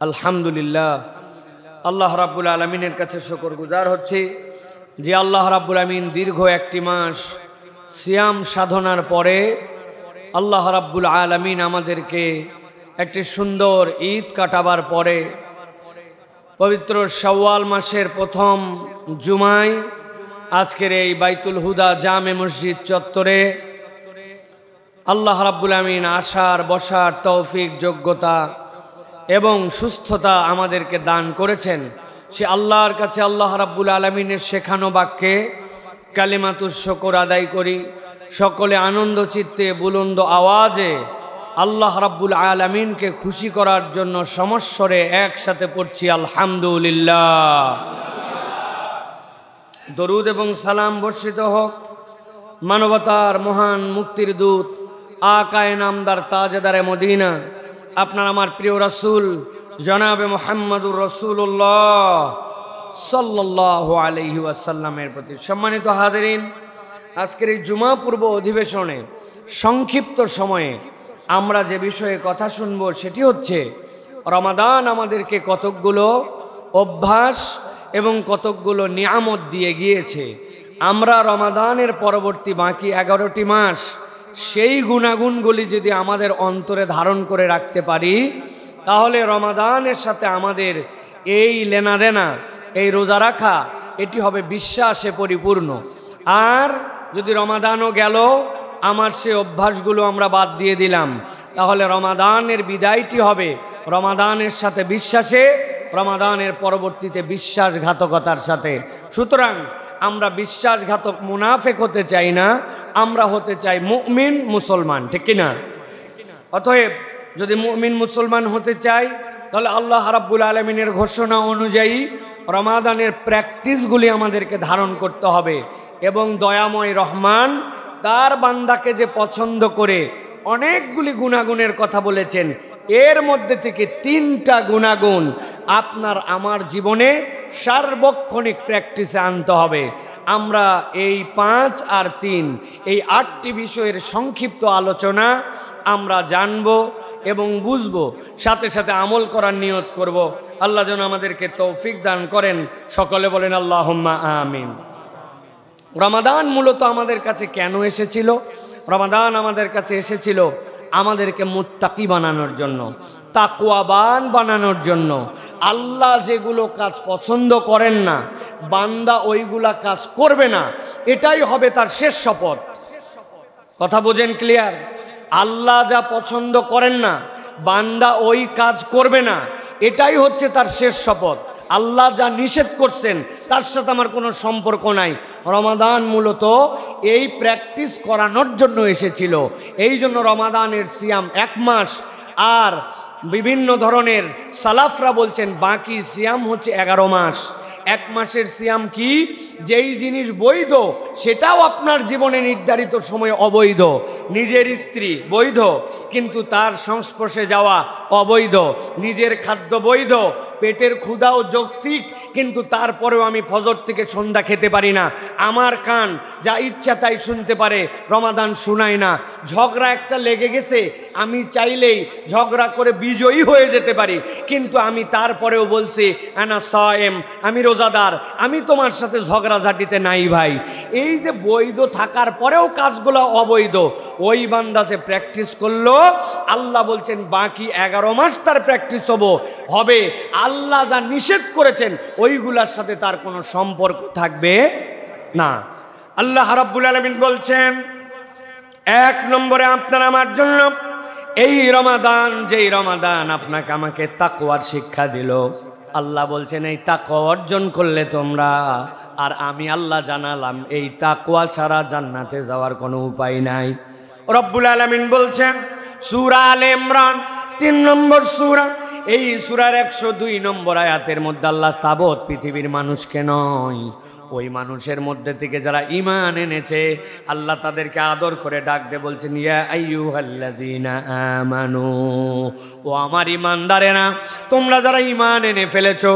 আলহামদুলিল্লাহ, আল্লাহ রাব্বুল আলামিনের কাছে শুকরগুজার হচ্ছি যে আল্লাহ রাব্বুল আমিন দীর্ঘ একটি মাস সিয়াম সাধনার পরে আল্লাহ রাব্বুল আলামিন আমাদেরকে একটি সুন্দর ঈদ কাটাবার পরে পবিত্র শাওয়াল মাসের প্রথম জুমায় আজকের এই বাইতুল হুদা জামে মসজিদ চত্বরে আল্লাহ রাব্বুল আমিন আসার বসার তৌফিক যোগ্যতা এবং সুস্থতা আমাদেরকে দান করেছেন। সে আল্লাহর কাছে আল্লাহ রাব্বুল আলামিনের শেখানো বাক্যে কালিমাতুশ শুকর আদায় করি। সকলে আনন্দ চিত্তে বুলন্দ আওয়াজে আল্লাহ রাব্বুল আলামিনকে খুশি করার জন্য সমস্বরে একসাথে পড়ছি আলহামদুলিল্লাহ। দরুদ এবং সালাম বর্ষিত হোক মানবতার মহান মুক্তির দূত আকায়ে নামদার তাজেদারে মদিনা আপনার আমার প্রিয় রাসূল জনাবে মুহাম্মদুর রাসূলুল্লাহ সাল্লাল্লাহু আলাইহি ওয়াসাল্লামের প্রতি। সম্মানিত হাজিরিন, আজকের এই জুমা পূর্ব অধিবেশনে সংক্ষিপ্ত সময়ে আমরা যে বিষয়ে কথা শুনব সেটি হচ্ছে রমাদান আমাদেরকে কতকগুলো অভ্যাস এবং কতকগুলো নিয়ামত দিয়ে গিয়েছে। আমরা রমাদানের পরবর্তী বাকি 11টি মাস সেই গুণাগুণগুলি যদি আমাদের অন্তরে ধারণ করে রাখতে পারি তাহলে রমাদানের সাথে আমাদের এই লেনাদেনা, এই রোজা রাখা, এটি হবে বিশ্বাসে পরিপূর্ণ। আর যদি রমাদানও গেল আমার সে অভ্যাসগুলো আমরা বাদ দিয়ে দিলাম তাহলে রমাদানের বিদায়টি হবে রমাদানের সাথে বিশ্বাসে, রমাদানের পরবর্তীতে বিশ্বাসঘাতকতার সাথে। সুতরাং আমরা বিশ্বাসঘাতক মুনাফেক হতে চাই না, আমরা হতে চাই মুমিন মুসলমান, ঠিক কিনা? অতএব যদি মুমিন মুসলমান হতে চাই তাহলে আল্লাহ রাব্বুল আলামিনের ঘোষণা অনুযায়ী রমাদানের প্র্যাকটিসগুলি আমাদেরকে ধারণ করতে হবে। এবং দয়াময় রহমান তার বান্দাকে যে পছন্দ করে অনেকগুলি গুণাগুণের কথা বলেছেন, এর মধ্যে থেকে 3টা গুণাগুণ আপনার আমার জীবনে সার্বক্ষণিক প্র্যাকটিসে আনতে হবে। আমরা এই 5 আর 3 এই 8টি বিষয়ের সংক্ষিপ্ত আলোচনা আমরা জানব এবং বুঝব, সাথে সাথে আমল করার নিয়ত করব। আল্লাহ যেন আমাদেরকে তৌফিক দান করেন। সকলে বলেন আল্লাহুম্মা আমিন। রমাদান মূলত আমাদের কাছে কেন এসেছিল? রমাদান আমাদের কাছে এসেছিল আমাদেরকে মুত্তাকি বানানোর জন্য, তাকওয়াবান বানানোর জন্য। আল্লাহ যেগুলো কাজ পছন্দ করেন না বান্দা ওইগুলা কাজ করবে না, এটাই হবে তার শেষ শপথ। কথা বোঝেন ক্লিয়ার? আল্লাহ যা পছন্দ করেন না বান্দা ওই কাজ করবে না, এটাই হচ্ছে তার শেষ শপথ। আল্লাহ যা নিষেধ করছেন তার সাথে আমার কোনো সম্পর্ক নাই। রমাদান মূলত এই প্র্যাকটিস করানোর জন্য এসেছিল। এই জন্য রমাদানের সিয়াম 1 মাস, আর বিভিন্ন ধরনের সালাফরা বলছেন বাকি সিয়াম হচ্ছে 11 মাস। 1 মাসের সিয়াম কি? যেই জিনিস বৈধ সেটাও আপনার জীবনে নির্ধারিত সময়ে অবৈধ। নিজের স্ত্রী বৈধ কিন্তু তার সংস্পর্শে যাওয়া অবৈধ। নিজের খাদ্য বৈধ, পেটের ক্ষুধাও যৌক্তিক কিন্তু তারপরেও আমি ফজর থেকে সন্ধ্যা খেতে পারি না। আমার কান যা ইচ্ছা তাই শুনতে পারে, রমাদান শুনায় না। ঝগড়া একটা লেগে গেছে, আমি চাইলেই ঝগড়া করে বিজয়ী হয়ে যেতে পারি, কিন্তু আমি তারপরেও বলছি আনা সায়েম, আমি রোজাদার, আমি তোমার সাথে ঝগড়াঝাটিতে নাই ভাই। এই যে বৈধ থাকার পরেও কাজগুলো অবৈধ, ওই বান্দা যে প্র্যাকটিস করলো আল্লাহ বলছেন বাকি 11 মাস তার প্র্যাকটিস হবে। আল্লাহ যা নিষেধ করেছেন ওইগুলার সাথে তার কোনো সম্পর্ক থাকবে না। আল্লাহ রাব্বুল আলামিন বলছেন 1 নম্বরে আপনার আমার জন্য এই রমাদান, যেই রমাদান আপনাকে আমাকে তাকওয়ার শিক্ষা দিল। আল্লাহ বলছেন এই তাকওয়া অর্জন করলে তোমরা, আর আমি আল্লাহ জানালাম এই তাকওয়া ছাড়া জান্নাতে যাওয়ার কোনো উপায় নাই। রব্বুল আলামিন বলছেন সূরা আলে ইমরান 3 নম্বর সূরা, এই সূরার 102 নম্বর আয়াতের মধ্যে আল্লাহ তাবৎ পৃথিবীর মানুষকে নয় ওই মানুষের মধ্যে থেকে যারা ঈমান এনেছে আল্লাহ তাদেরকে আদর করে ডাক দিয়ে বলছেন ইয়া আইয়ুহাল্লাযীনা আমানু, ও আমার ঈমানদারেরা, তোমরা যারা ঈমান এনে ফেলেছো,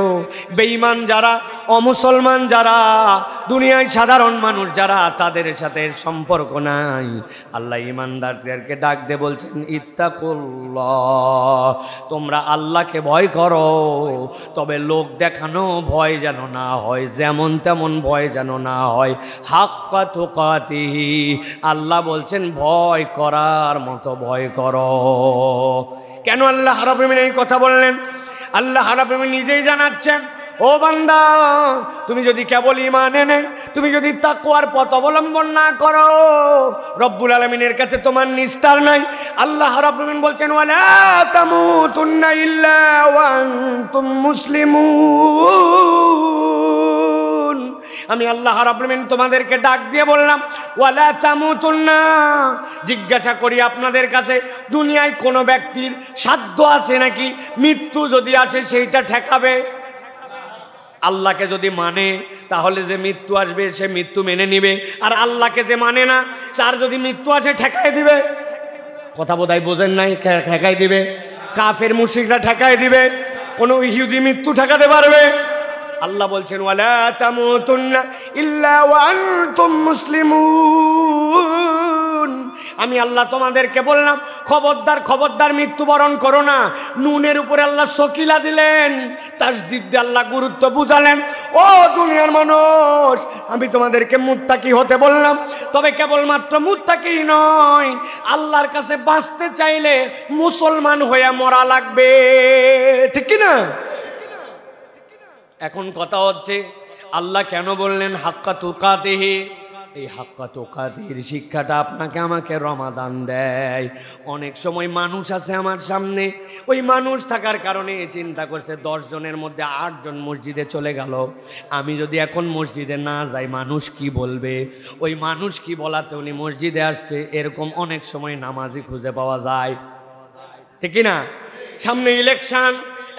বেঈমান যারা, অমুসলমান যারা, দুনিয়ায় সাধারণ মানুষ যারা, তাদের সাথে সম্পর্ক নাই, আল্লাহ ঈমানদারদেরকে ডাক দিয়ে বলছেন ইত্তাকুল্লাহ, তোমরা আল্লাহকে ভয় করো, তবে লোক দেখানো ভয় যেন না হয়, যেমন তেমন ভয় যেন না হয়, হাক্কা তুকাতিহি, আল্লাহ বলছেন ভয় করার মতো ভয় করো। কেন আল্লাহ রাব্বুল আলামিন এই কথা বললেন? আল্লাহ রাব্বুল আলামিন নিজেই জানাচ্ছেন, ও বান্দা, তুমি যদি কেবল ঈমান এনে তুমি যদি তাকওয়ার পথ অবলম্বন না করো, রব্বুল আলামিনের কাছে তোমার নিস্তার নাই। আল্লাহ রাব্বুল আলামিন বলছেন ওয়ালা তামুতুন্না ইল্লা ওয়া আনতুম মুসলিমুন। আমি আল্লাহ রাব্বুল আলামিন তোমাদেরকে ডাক দিয়ে বললাম ওয়ালা তামুতুন্না, জিজ্ঞাসা করি আপনাদের কাছে, দুনিয়ায় কোনো ব্যক্তির সাধ্য আছে নাকি মৃত্যু যদি আসে সেইটা ঠেকাবে? আল্লাহকে যদি মানে তাহলে যে মৃত্যু আসবে সে মৃত্যু মেনে নিবে, আর আল্লাহকে যে মানে না তার যদি মৃত্যু আসে ঠেকাই দিবে। কথা বোধহয় বোঝেন নাই? ঠেকাই দিবে। কাফের মুশরিকরা ঠেকাই দিবে, কোনো ইহুদি মৃত্যু ঠেকাতে পারবে? আল্লাহ বলছেন ওয়ালা তামুতুন্না ইল্লা ওয়া আনতুম মুসলিমুন। আমি আল্লাহ তোমাদেরকে বললাম খবরদার খবরদার মৃত্যুবরণ করো না। নুনের উপরে আল্লাহ সকিলা দিলেন, তাসদীদ দিয়ে আল্লাহ গুরুত্ব বুঝালেন। ও দুনিয়ার মানুষ, আমি তোমাদেরকে মুত্তাকি হতে বললাম, তবে কেবলমাত্র মুত্তাকি নয়, আল্লাহর কাছে বাঁচতে চাইলে মুসলমান হয়ে মরা লাগবে, ঠিক কি না? এখন কথা হচ্ছে আল্লাহ কেন বললেন হাক্কা তুকাতিহি? এই হাক্কা তুকাতির শিক্ষাটা আপনাকে আমাকে রমাদান দেয়। অনেক সময় মানুষ আছে আমার সামনে, ওই মানুষ থাকার কারণে চিন্তা করছে 10 জনের মধ্যে 8 জন মসজিদে চলে গেল, আমি যদি এখন মসজিদে না যাই মানুষ কি বলবে? ওই মানুষ কি বলাতে উনি মসজিদে আসছে, এরকম অনেক সময় নামাজি খুঁজে পাওয়া যায়, ঠিক না? সামনে ইলেকশন,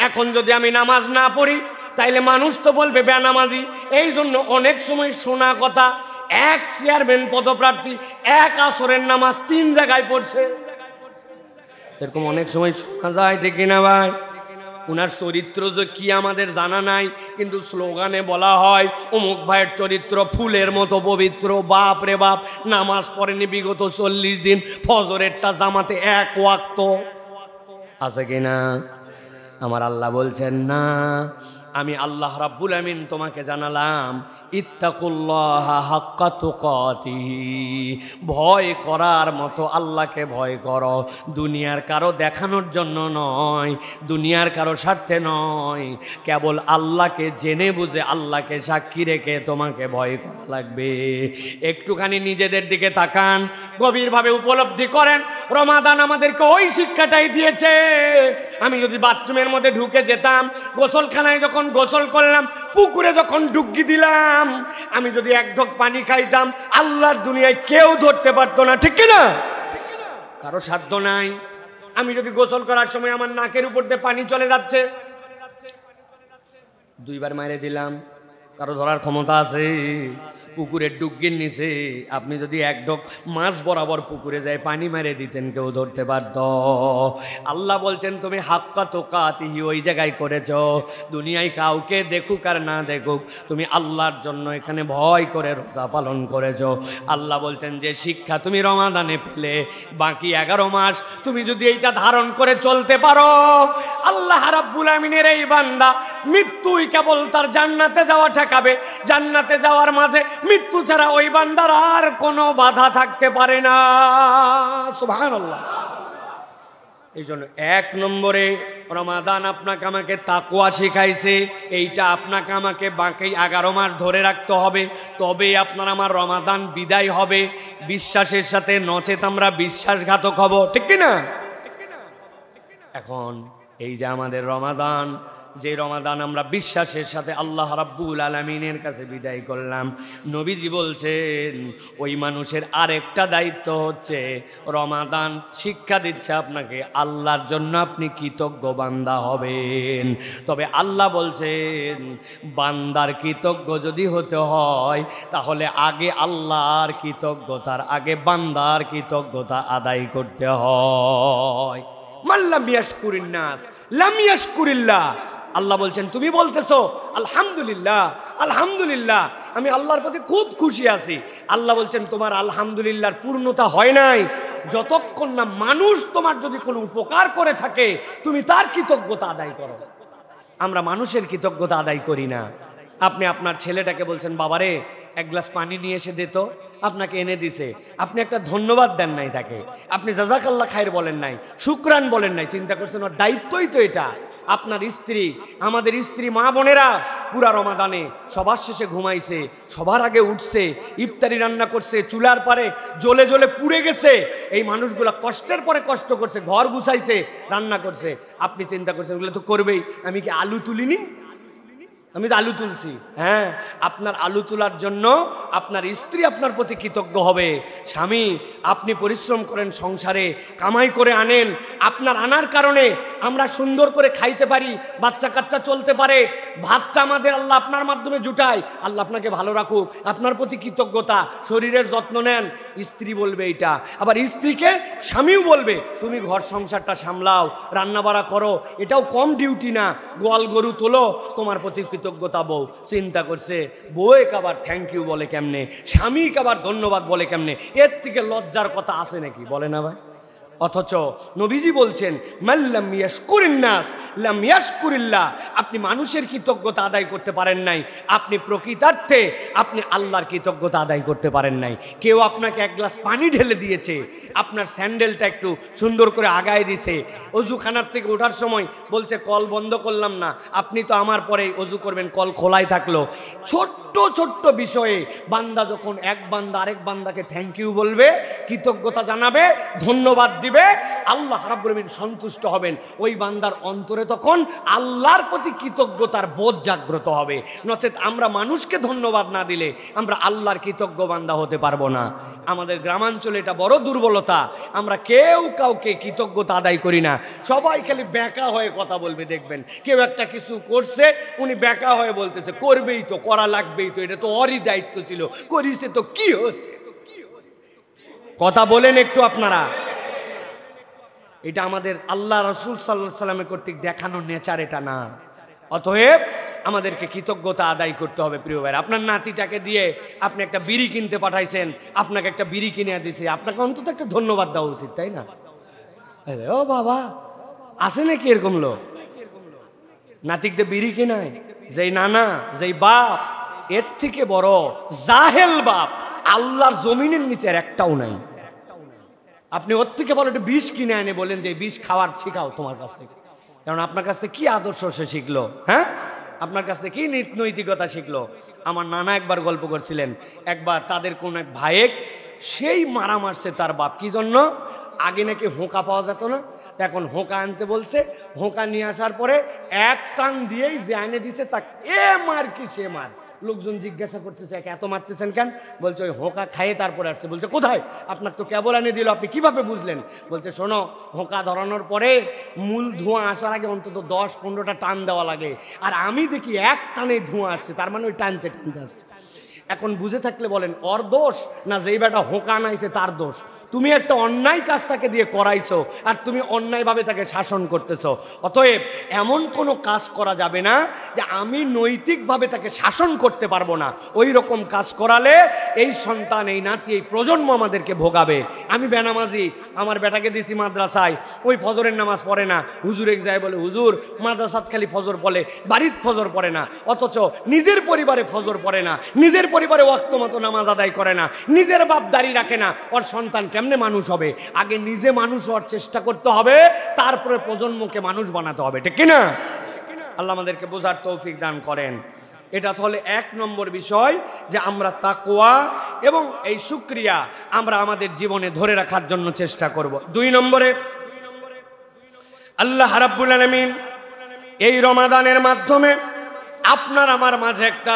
এখন যদি আমি নামাজ না পড়ি তাইলে মানুষ তো বলবে বেনামাজি। এই জন্য অনেক সময় শোনা কথা, এক চেয়ারম্যান পদপ্রার্থী 1 আসরের নামাজ 3 জায়গায় পড়ছে, এরকম অনেক সময় শোনা যায়, ঠিক না ভাই? উনার চরিত্র যে কি আমাদের জানা নাই, কিন্তু স্লোগানে বলা হয় অমুক ভাইয়ের চরিত্র ফুলের মতো পবিত্র। বাপ রে বাপ, নামাজ পড়েনি বিগত 40 দিন, ফজরেরটা জামাতে 1 ওয়াক্ত আছে কিনা? আমার আল্লাহ বলছেন না, আমি আল্লাহ রাব্বুল আমিন তোমাকে জানালাম ইত্তাকুল্লাহা হাক্কা তুকাতিহি, ভয় করার মতো আল্লাহকে ভয় করো। দুনিয়ার কারো দেখানোর জন্য নয়, দুনিয়ার কারো স্বার্থে নয়, কেবল আল্লাহকে জেনে বুঝে আল্লাহকে সাক্ষী রেখে তোমাকে ভয় করা লাগবে। একটুখানি নিজেদের দিকে তাকান, গভীরভাবে উপলব্ধি করেন রমাদান আমাদেরকে ওই শিক্ষাটাই দিয়েছে। আমি যদি বাথরুমের মধ্যে ঢুকে যেতাম, গোসলখানায় যখন গোসল করলাম, পুকুরে যখন ডুবকি দিলাম, আমি যদি 1 ঢোক পানি খাইতাম, আল্লাহর দুনিয়ায় কেউ ধরতে পারতো না, ঠিক না? কারো সাধ্য নাই। আমি যদি গোসল করার সময় আমার নাকের উপর দিয়ে পানি চলে যাচ্ছে, 2 বার মাইরে দিলাম, কারো ধরার ক্ষমতা আছে? পুকুরের ডুবকির নিচে আপনি যদি 1 ঢোক মাছ বরাবর পুকুরে যায় পানি মেরে দিতেন, কেউ ধরতে পারত? আল্লাহ বলছেন তুমি হাক্কা তুকাতিহি ওই জায়গায় করেছ। দুনিয়ায় কাউকে দেখুক আর না দেখুক, তুমি আল্লাহর জন্য এখানে ভয় করে রোজা পালন করেছ। আল্লাহ বলছেন যে শিক্ষা তুমি রমাদানে পেলে, বাকি 11 মাস তুমি যদি এইটা ধারণ করে চলতে পারো, আল্লাহ রাব্বুল আমিনের এই বান্দা মৃত্যুই কেবল তার জান্নাতে যাওয়া ঠেকাবে। জান্নাতে যাওয়ার মাঝে মৃত্যু ছাড়া ওই বান্দার আর কোনো বাধা থাকতে পারে না। সুবহানাল্লাহ। এই জন্য 1 নম্বরে রমাদান আপনাকে আমাকে তাকওয়া শিখাইছে। এইটা আপনাকে আমাকে বাকি 11 মাস ধরে রাখতে হবে, তবেই আপনার আমার রমাদান বিদায় হবে বিশ্বাসের সাথে, নচেত আমরা বিশ্বাসঘাতক হব, ঠিক কি না? এখন এই যে আমাদের রমাদান যে রমাদান আমরা বিশ্বাসের সাথে আল্লাহ রাব্বুল আলামিনের কাছে বিদায় করলাম, নবীজি বলছেন ওই মানুষের আরেকটা দায়িত্ব হচ্ছে রমাদান শিক্ষা দিচ্ছে আপনাকে আল্লাহর জন্য আপনি কৃতজ্ঞ বান্দা হবেন। তবে আল্লাহ বলছেন বান্দার কৃতজ্ঞ যদি হতে হয় তাহলে আগে আল্লাহর কৃতজ্ঞতার আগে বান্দার কৃতজ্ঞতা আদায় করতে হয়। মাল্লাম ইয়াশকুরিন নাস লাম ইয়াশকুরিল্লাহ। আল্লাহ বলছেন তুমি বলতেছো আলহামদুলিল্লাহ আলহামদুলিল্লাহ, আমি আল্লাহর প্রতি খুব খুশি আছি। আল্লাহ বলছেন তোমার আলহামদুলিল্লাহর পূর্ণতা হয় নাই যতক্ষণ না মানুষ তোমার যদি কোনো উপকার করে থাকে তুমি তার কৃতজ্ঞতা আদায় করো। আমরা মানুষের কৃতজ্ঞতা আদায় করি না। আপনি আপনার ছেলেটাকে বলছেন বাবারে এক গ্লাস পানি নিয়ে এসে দিত, আপনাকে এনে দিছে, আপনি একটা ধন্যবাদ দেন নাই তাকে, আপনি জাযাকাল্লাহ খায়ের বলেন নাই, শুকরান বলেন নাই, চিন্তা করছেন ওর দায়িত্বই তো এটা। আপনার স্ত্রী, আমাদের স্ত্রী মা বোনেরা পুরা রমাদানে সবার শেষে ঘুমাইছে, সবার আগে উঠছে, ইফতারি রান্না করছে, চুলার পারে জ্বলে জ্বলে পুড়ে গেছে, এই মানুষগুলা কষ্টের পরে কষ্ট করছে, ঘর গুছাইছে, রান্না করছে। আপনি চিন্তা করছেন ওগুলো তো করবেই, আমি কি আলু তুলিনি? আমি তো আলু তুলছি। হ্যাঁ, আপনার আলু তোলার জন্য আপনার স্ত্রী আপনার প্রতি কৃতজ্ঞ হবে। স্বামী আপনি পরিশ্রম করেন, সংসারে কামাই করে আনেন, আপনার আনার কারণে আমরা সুন্দর করে খাইতে পারি, বাচ্চা কাচ্চা চলতে পারে, ভাতটা আমাদের আল্লাহ আপনার মাধ্যমে জুটায়। আল্লাহ আপনাকে ভালো রাখুক, আপনার প্রতি কৃতজ্ঞতা। শরীরের যত্ন নেন, স্ত্রী বলবে এইটা। আবার স্ত্রীকে স্বামীও বলবে তুমি ঘর সংসারটা সামলাও, রান্নাবাড়া করো, এটাও কম ডিউটি না, গোয়াল গরু তোলো, তোমার প্রতি কৃতজ্ঞতা। বউ চিন্তা করছে বউয়ে কাবার থ্যাংক ইউ বলে কেমনে, স্বামী কাবার ধন্যবাদ বলে কেমনে, এর থেকে লজ্জার কথা আছে নাকি? বলে না ভাই। অথচ নবীজি বলছেন মাল্লাম ইয়াশকুরিন নাস লাম ইয়াশকুরিল্লাহ। আপনি মানুষের কৃতজ্ঞতা আদায় করতে পারেন নাই, আপনি প্রকৃতার্থে আপনি আল্লাহর কৃতজ্ঞতা আদায় করতে পারেন নাই। কেউ আপনাকে এক গ্লাস পানি ঢেলে দিয়েছে, আপনার স্যান্ডেলটা একটু সুন্দর করে আগায় দিছে, অজুখানার থেকে ওঠার সময় বলছে কল বন্ধ করলাম না, আপনি তো আমার পরে অজু করবেন, কল খোলাই থাকলো। ছোট্ট ছোট্ট বিষয়ে বান্দা যখন এক বান্দা আরেক বান্দাকে থ্যাংক ইউ বলবে, কৃতজ্ঞতা জানাবে, ধন্যবাদ দিবে, আল্লাহ রাব্বুল আমিন সন্তুষ্ট হবেন। ওই বান্দার অন্তরে তখন আল্লাহর প্রতি কৃতজ্ঞতার বোধ জাগ্রত হবে। নচেত আমরা মানুষকে ধন্যবাদ না দিলে আমরা আল্লাহর কৃতজ্ঞ বান্দা হতে পারবো না। আমাদের গ্রামাঞ্চলে এটা বড় দুর্বলতা, আমরা কেউ কাউকে কৃতজ্ঞতা আদায় করি না। সবাই খালি ব্যাকা হয়ে কথা বলবে, দেখবেন কেউ একটা কিছু করছে, উনি ব্যাকা হয়ে বলতেছে করবেই তো, করা লাগবেই তো, এটা তো ওরই দায়িত্ব ছিল, করিছে তো কি হচ্ছে। কথা বলেন একটু আপনারা। এটা আমাদের আল্লাহ রাসূল সাল্লাল্লাহু আলাইহি সাল্লামের কর্তৃক দেখানো নেচার এটা না। অতএব আমাদেরকে কৃতজ্ঞতা আদায় করতে হবে। প্রিয় ভাইরা, আপনার নাতিটাকে দিয়ে আপনি একটা বিড়ি কিনতে পাঠাইছেন, আপনাকে একটা বিড়ি কিনে দিয়েছে, আপনাকে অন্তত একটা ধন্যবাদ দেওয়া উচিত, তাই না? ও বাবা, আছে নাকি এরকম লোক? নাতিকদের বিড়ি কিনায় যেই নানা, যেই বাপ, এর থেকে বড় জাহেল বাপ আল্লাহর জমিনের নিচে একটাও নাই। আপনি ওর থেকে বলো একটা বিষ কিনে এনে বলেন যে বিষ খাওয়ার শিখাও তোমার কাছ থেকে, কারণ আপনার কাছ থেকে কি আদর্শ সে শিখলো? হ্যাঁ, আপনার কাছ থেকে কি নৈতিকতা শিখলো? আমার নানা একবার গল্প করছিলেন, একবার তাদের কোন এক ভাইয়েক সেই মারা মারছে তার বাপ, কি জন্য? আগে নাকি হোঁকা পাওয়া যেত না, এখন হোঁকা আনতে বলছে। হোঁকা নিয়ে আসার পরে এক টান দিয়েই যে আনে দিছে তা এ মার কি সে মার। লোকজন জিজ্ঞাসা করতেছে এত মারতেছেন কেন? বলছে ওই হোঁকা খাইয়ে তারপরে আসছে। বলছে কোথায়? আপনার তো কেবল এনে দিল, আপনি কিভাবে বুঝলেন? বলছে শোনো, হোঁকা ধরানোর পরে মূল ধোঁয়া আসার আগে অন্তত 10-15টা টান দেওয়া লাগে, আর আমি দেখি এক টানে ধোঁয়া আসছে, তার মানে ওই টানতে টানতে আসছে। এখন বুঝে থাকলে বলেন ওর দোষ না যেই বেটা হোঁকা আনাইছে তার দোষ? তুমি একটা অন্যায় কাজ তাকে দিয়ে করাইছো আর তুমি অন্যায়ভাবে তাকে শাসন করতেছো। অতএব এমন কোনো কাজ করা যাবে না যে আমি নৈতিকভাবে তাকে শাসন করতে পারবো না। ওই রকম কাজ করালে এই সন্তান, এই নাতি, এই প্রজন্ম আমাদেরকে ভোগাবে। আমি বেনামাজি, আমার বেটাকে দিছি মাদ্রাসায়, ওই ফজরের নামাজ পড়ে না, হুজুর এক যায় বলে হুজুর মাদ্রাসাত খালি ফজর পড়ে, বাড়ির ফজর পড়ে না, অথচ নিজের পরিবারে ফজর পড়ে না, নিজের পরিবারে ওয়াক্ত মতো নামাজ আদায় করে না, নিজের বাপ দাঁড়িয়ে রাখে না, ওর সন্তান কেমনে মানুষ হবে? আগে নিজে মানুষ হওয়ার চেষ্টা করতে হবে, তারপরে প্রজন্মকে মানুষ বানাতে হবে, ঠিক কিনা? আল্লাহ আমাদেরকে বোঝার তৌফিক দান করেন। এটা তাহলে 1 নম্বর বিষয় যে আমরা তাকওয়া এবং এই শুকরিয়া আমরা আমাদের জীবনে ধরে রাখার জন্য চেষ্টা করব। 2 নম্বরে আল্লাহ রাব্বুল আলামিন এই রমাদানের মাধ্যমে আপনার আমার মাঝে একটা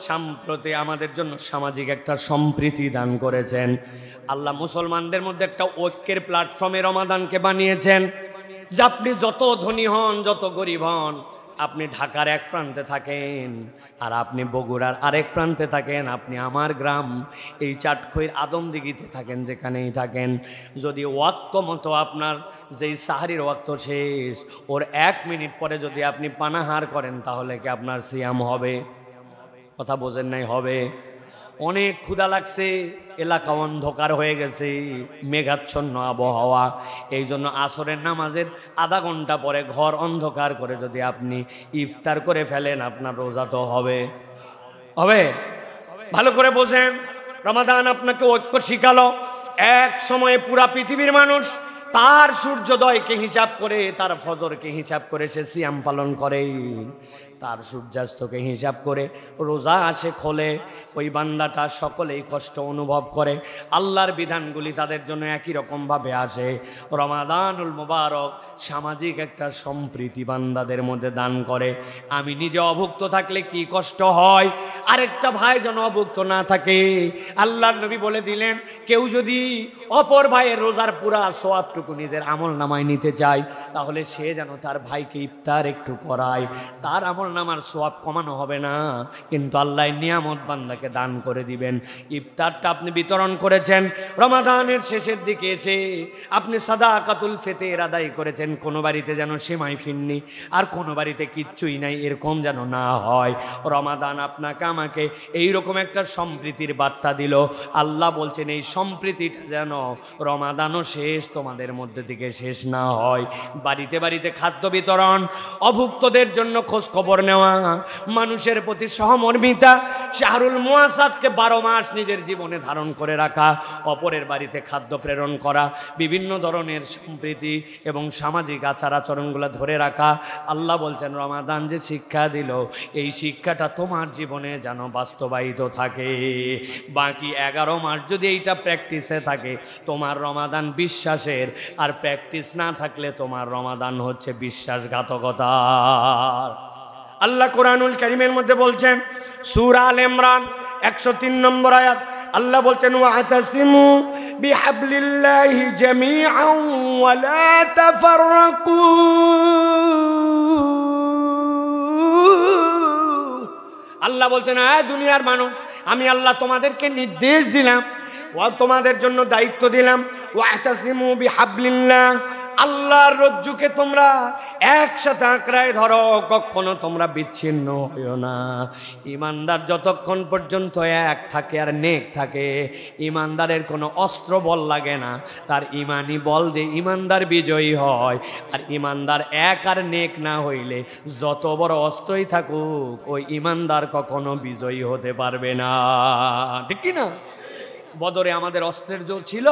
সাম্প্রতি আমাদের জন্য সামাজিক একটা সম্প্রীতি দান করেছেন। আল্লাহ মুসলমানদের মধ্যে একটা ঐক্যের প্ল্যাটফর্মে রমাদানকে বানিয়েছেন, যে আপনি যত ধনী হন, যত গরিব হন, আপনি ঢাকার এক প্রান্তে থাকেন আর আপনি বগুড়ার আরেক প্রান্তে থাকেন, আপনি আমার গ্রাম এই চাটখইর আদমদিঘিতে থাকেন, যেখানেই থাকেন, যদি ওয়াক্ত মতো আপনার যেই সাহারির ওয়াক্ত শেষ ওর 1 মিনিট পরে যদি আপনি পানাহার করেন, তাহলে কি আপনার সিয়াম হবে? কথা বোঝেন নাই? হবে। অনেক ক্ষুধা লাগছে, এলাকা অন্ধকার হয়ে গেছে, মেঘাচ্ছন্ন আবহাওয়া, এই জন্য আসরের নামাজের আধা ঘন্টা পরে ঘর অন্ধকার করে যদি আপনি ইফতার করে ফেলেন, আপনার রোজা তো হবে। হবে? ভালো করে বোঝেন, রমাদান আপনাকে ঐক্য শিখালো। এক সময়ে পুরা পৃথিবীর মানুষ তার সূর্যোদয়কে হিসাব করে, তার ফজরকে হিসাব করে সে সিয়াম পালন করে, তার সূর্যাস্তকে হিসাব করে রোজা আসে খোলে। ওই বান্দাটা সকলেই কষ্ট অনুভব করে, আল্লাহর বিধানগুলি তাদের জন্য একই রকমভাবে আসে। রমাদানুল মুবারক সামাজিক একটা সম্প্রীতি বান্দাদের মধ্যে দান করে। আমি নিজে অভুক্ত থাকলে কি কষ্ট হয়, আরেকটা ভাই যেন অভুক্ত না থাকে। আল্লাহর নবী বলে দিলেন, কেউ যদি অপর ভাইয়ের রোজার পুরা সওয়াবটুকু নিজের আমল নামায় নিতে চায়, তাহলে সে যেন তার ভাইকে ইফতার একটু করায়। তার আমল নামার সওয়াব কমানো হবে না, কিন্তু আল্লাহ নিয়ামত বান্দাকে দান করে দিবেন। ইফতারটা আপনি বিতরণ করেছেন, রমাদানের শেষের দিকে এসে আপনি সাদাকাতুল ফিতর আদায় করেছেন। কোনো বাড়িতে যেন সেমাই ফিরনি আর কোনো বাড়িতে কিচ্ছুই নাই, এরকম যেন না হয়। রমাদান আপনাকে আমাকে এইরকম একটা সম্প্রীতির বার্তা দিল। আল্লাহ বলছেন, এই সম্প্রীতিটা যেন রমাদানও শেষ তোমাদের মধ্যে থেকে শেষ না হয়। বাড়িতে বাড়িতে খাদ্য বিতরণ, অভুক্তদের জন্য খোঁজ খবর নেওয়া, মানুষের প্রতি সহমর্মিতা, শাহরুল মুআসাদকে 12 মাস নিজের জীবনে ধারণ করে রাখা, অপরের বাড়িতে খাদ্য প্রেরণ করা, বিভিন্ন ধরনের সম্প্রীতি এবং সামাজিক আচার আচরণগুলো ধরে রাখা। আল্লাহ বলছেন, রমাদান যে শিক্ষা দিল, এই শিক্ষাটা তোমার জীবনে যেন বাস্তবায়িত থাকে। বাকি 11 মাস যদি এইটা প্র্যাকটিসে থাকে, তোমার রমাদান বিশ্বাসের, আর প্র্যাকটিস না থাকলে তোমার রমাদান হচ্ছে বিশ্বাসঘাতকতার। আল্লাহ কোরআনুল কারীমের মধ্যে বলছেন, সূরা আল ইমরান 103 নম্বর আয়াত, আল্লাহ বলছেন, ওয়াতাসিমু বিহাবলিল্লাহি জামিআন ওয়া লা তাফাররাকু। আল্লাহ বলছেন, দুনিয়ার মানুষ, আমি আল্লাহ তোমাদেরকে নির্দেশ দিলাম, তোমাদের জন্য দায়িত্ব দিলাম, ওয়াতাসিমু বিহাবলিল্লাহ, আল্লাহর রজ্জুকে তোমরা একসাথে আঁকড়ায় ধরো, কখনো তোমরা বিচ্ছিন্ন হইও না। ইমানদার যতক্ষণ পর্যন্ত এক থাকে আর নেক থাকে, ইমানদারের কোনো অস্ত্র বল লাগে না, তার ইমানি বল দিয়ে ইমানদার বিজয়ী হয়। আর ইমানদার এক আর নেক না হইলে যত বড় অস্ত্রই থাকুক, ওই ইমানদার কখনো বিজয়ী হতে পারবে না। ঠিক কি না? বদরে আমাদের অস্ত্রের জোর ছিল?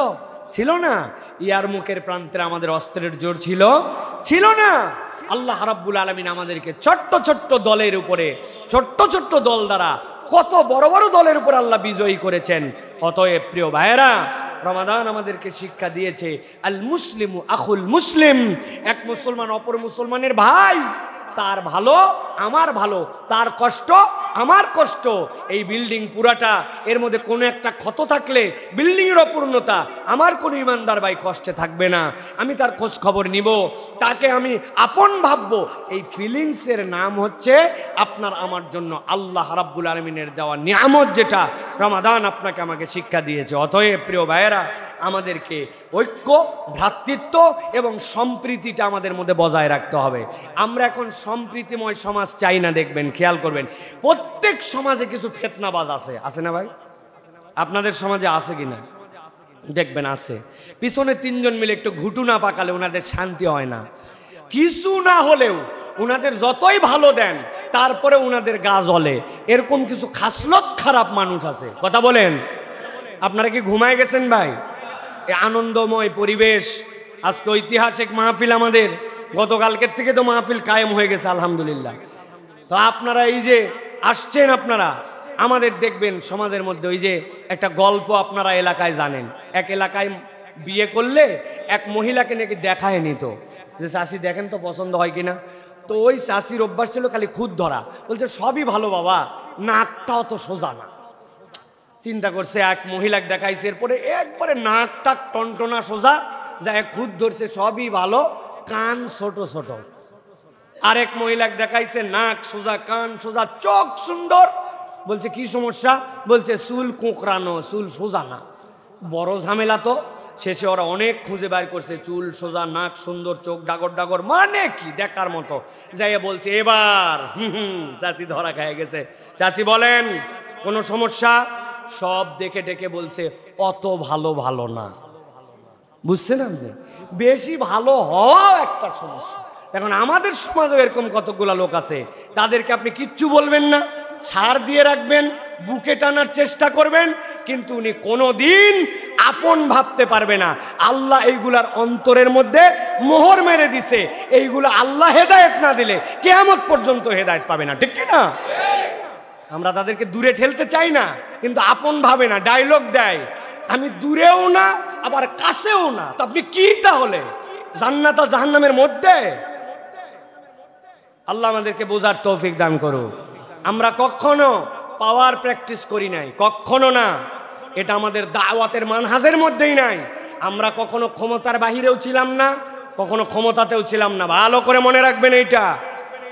ছিল না। ইয়ারমুকের প্রান্তে আমাদের অস্ত্রের জোর ছিল? ছিল না। আল্লাহ রাব্বুল আলামিন আমাদেরকে ছোট্ট ছোট্ট দলের উপরে, ছোট্ট ছোট্ট দল দ্বারা কত বড় বড় দলের উপর আল্লাহ বিজয়ী করেছেন। অতএব প্রিয় ভাইয়েরা, রমাদান আমাদেরকে শিক্ষা দিয়েছে, আল মুসলিমু আখুল মুসলিম, এক মুসলমান অপর মুসলমানের ভাই। তার ভালো আমার ভালো, তার কষ্ট আমার কষ্ট। এই বিল্ডিং পুরাটা, এর মধ্যে কোনো একটা ক্ষত থাকলে বিল্ডিংয়ের অপূর্ণতা, আমার কোনো ইমানদার ভাই কষ্টে থাকবে না। আমি তার খোঁজ খবর নিব, তাকে আমি আপন ভাববো। এই ফিলিংসের নাম হচ্ছে আপনার আমার জন্য আল্লাহ রাব্বুল আলামিনের দেওয়া নিয়ামত, যেটা রমাদান আপনাকে আমাকে শিক্ষা দিয়েছে। অতএব প্রিয় ভাইয়েরা, আমাদেরকে ঐক্য, ভ্রাতৃত্ব এবং সম্প্রীতিটা আমাদের মধ্যে বজায় রাখতে হবে। আমরা এখন সম্প্রীতিময় সমাজ চাই না। দেখবেন, খেয়াল করবেন, প্রত্যেক সমাজে কিছু ফিতনাবাজ আছে। আছে না ভাই? আপনাদের সমাজে আছে কিনা দেখবেন, আছে। পিছনে 3 জন মিলে একটু ঘুটু না পাকালে ওনাদের শান্তি হয় না। কিছু না হলেও উনাদের যতই ভালো দেন, তারপরে উনাদের গা জ্বলে। এরকম কিছু খাসলত খারাপ মানুষ আছে। কথা বলেন, আপনারা কি ঘুমায় গেছেন ভাই? এই আনন্দময় পরিবেশ, আজকে ঐতিহাসিক মাহফিল আমাদের, গতকালকের থেকে তো মাহফিল কায়েম হয়ে গেছে আলহামদুলিল্লাহ। তো আপনারা এই যে আসছেন, আপনারা আমাদের দেখবেন সমাজের মধ্যে ওই যে একটা গল্প আপনারা এলাকায় জানেন, এক এলাকায় বিয়ে করলে এক মহিলাকে নাকি দেখায় নিত, যে চাষি দেখেন তো পছন্দ হয় কিনা। তো ওই চাষির অভ্যাস ছিল খালি খুদ ধরা, বলছে সবই ভালো বাবা, নাকটাও তো সোজা না। চিন্তা করছে, এক মহিলাকে দেখাইছে, এরপরে একবারে নাকটা টনটনা সোজা, যা খুদ ধরছে সবই ভালো, কান ছোট ছোট। আরেক মহিলাকে দেখাইছে, নাক সোজা, কান সোজা, চোখ সুন্দর। বলছে কি সমস্যা? বলছে চুল কোঁকড়ানো, চুল সোজা না। বড় ঝামেলা তো। শেষে ওরা অনেক খুঁজে বাইর করছে, চুল সোজা, নাক সুন্দর, চোখ ডাগর ডাগর, মানে কি দেখার মতো। যাইয়া বলছে এবার চাচি ধরা খেয়ে গেছে। চাচি বলেন কোনো সমস্যা? সব দেখে ডেকে বলছে অত ভালো ভালো না। বুঝছেন আপনি? বেশি ভালো হওয়াও একটা সমস্যা। এখন আমাদের সমাজে এরকম কতগুলা লোক আছে, তাদেরকে আপনি কিচ্ছু বলবেন না, ছাড় দিয়ে রাখবেন, বুকে টানার চেষ্টা করবেন, কিন্তু উনি কোনোদিন আপন ভাবতে পারবে না। আল্লাহ এইগুলার অন্তরের মধ্যে মোহর মেরে দিছে। এইগুলো আল্লাহ হেদায়েত না দিলে কিয়ামত পর্যন্ত হেদায়েত পাবে না। ঠিক কি না? আমরা তাদেরকে দূরে ঠেলতে চাই না, কিন্তু আপন ভাবে না, ডায়লগ দেয়, আমি দূরেও না আবার কাছেও না। তো আপনি কি তাহলে? জান্নাত আর জাহান্নামের মধ্যে? আল্লাহ আমাদেরকে বোঝার তৌফিক দান করুক। আমরা কখনো পাওয়ার প্র্যাকটিস করি নাই, কখনো না। এটা আমাদের দাওয়াতের মানহাজের মধ্যেই নাই। আমরা কখনো ক্ষমতার বাহিরেও ছিলাম না, কখনো ক্ষমতাতেও ছিলাম না। ভালো করে মনে রাখবেন এইটা।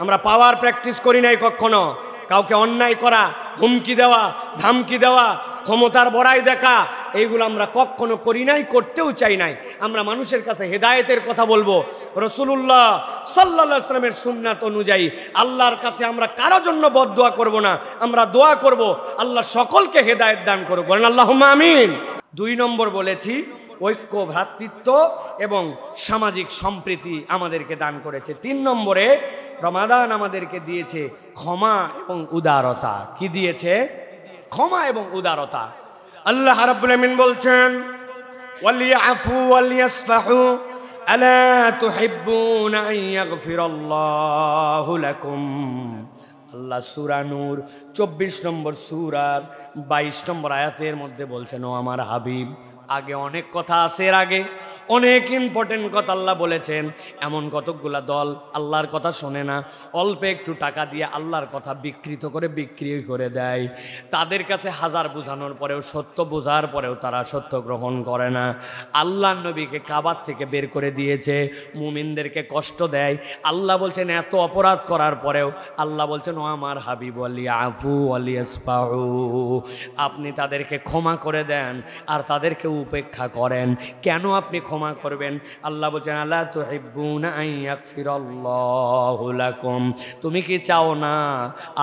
আমরা পাওয়ার প্র্যাকটিস করি নাই কখনো। কাউকে অন্যায় করা, হুমকি দেওয়া, ধামকি দেওয়া, ক্ষমতার বড়াই দেখা, এইগুলো আমরা কখনো করি নাই, করতেও চাই নাই। আমরা মানুষের কাছে হেদায়েতের কথা বলবো, রাসূলুল্লাহ সাল্লাল্লাহু আলাইহি ওয়াসাল্লামের সুন্নাত অনুযায়ী। আল্লাহর কাছে আমরা কারো জন্য বদদোয়া করব না, আমরা দোয়া করব আল্লাহ সকলকে হেদায়েত দান করুক। বলেন আল্লাহুম্মা আমিন। 2 নম্বর বলেছি ঐক্য, ভ্রাতৃত্ব এবং সামাজিক সম্প্রীতি আমাদেরকে দান করেছে। 3 নম্বরে রমাদান আমাদেরকে দিয়েছে ক্ষমা এবং উদারতা। কি দিয়েছে? ক্ষমা এবং উদারতা। আল্লাহ রাব্বুল আমিন বলছেন ওয়ালিয়াফু ওয়ালিয়াসফাহু আলা তুহিব্বুনা আন ইয়াগফিরাল্লাহু লাকুম। আল্লাহ সূরা নূর 24 নম্বর সূরার 22 নম্বর আয়াতের মধ্যে বলছেন, ও আমার হাবিব, আগে অনেক কথা আছে, এর আগে অনেক ইম্পর্টেন্ট কথা আল্লাহ বলেছেন। এমন কতকগুলা দল আল্লাহর কথা শোনে না, অল্প একটু টাকা দিয়ে আল্লাহর কথা বিকৃত করে বিক্রি করে দেয়। তাদের কাছে হাজার বোঝানোর পরেও, সত্য বোঝার পরেও তারা সত্য গ্রহণ করে না। আল্লাহ নবীকে কাবার থেকে বের করে দিয়েছে, মুমিনদেরকে কষ্ট দেয়। আল্লাহ বলছেন এত অপরাধ করার পরেও আল্লাহ বলছেন, ও আমার হাবিব ওয়ালিয়াফু ওয়ালিয়াসফাহু, আপনি তাদেরকে ক্ষমা করে দেন আর তাদেরকে উপেক্ষা করেন। কেন আপনি ক্ষমা করবেন? আল্লাহ বলছেন আলা তুহিব্বুনা আন ইয়াগফিরাল্লাহু লাকুম, তুমি কি চাও না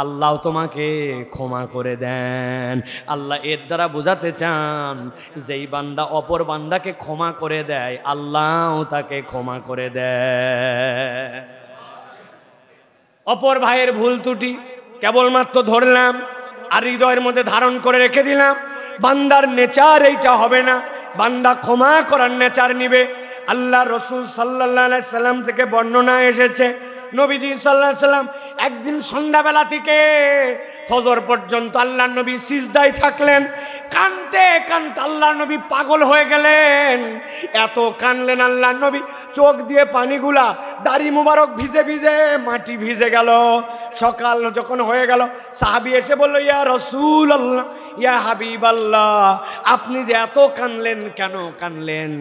আল্লাহ তোমাকে ক্ষমা করে দেন? আল্লাহ এর দ্বারা বোঝাতে চান, যেই বান্দা অপর বান্দাকে ক্ষমা করে দেয় আল্লাহ তাকে ক্ষমা করে দেয়। অপর ভাইয়ের ভুল ত্রুটি কেবলমাত্র ধরলাম আর হৃদয়ের মধ্যে ধারণ করে রেখে দিলাম, বান্দার নেচার এইটা হবে না। বান্দা ক্ষমা করার নেচার নিবে। আল্লাহ রসুল সাল্লাল্লাহু আলাইহি সাল্লাম থেকে বর্ণনা এসেছে, নবীজি সাল্লাল্লাহু আলাইহি সাল্লাম একদিন সন্ধ্যাবেলা থেকে ফজর পর্যন্ত আল্লাহ নবী সিজদায় থাকলেন। কানতে কানতে আল্লাহ নবী পাগল হয়ে গেলেন। এত কানলেন আল্লাহ নবী, চোখ দিয়ে পানিগুলা, দাড়ি মুবারক ভিজে ভিজে মাটি ভিজে গেল। সকাল যখন হয়ে গেল, সাহাবী এসে বলল, ইয়া রাসূলুল্লাহ, ইয়া হাবিবাল্লাহ, আপনি যে এত কানলেন, কেন কানলেন?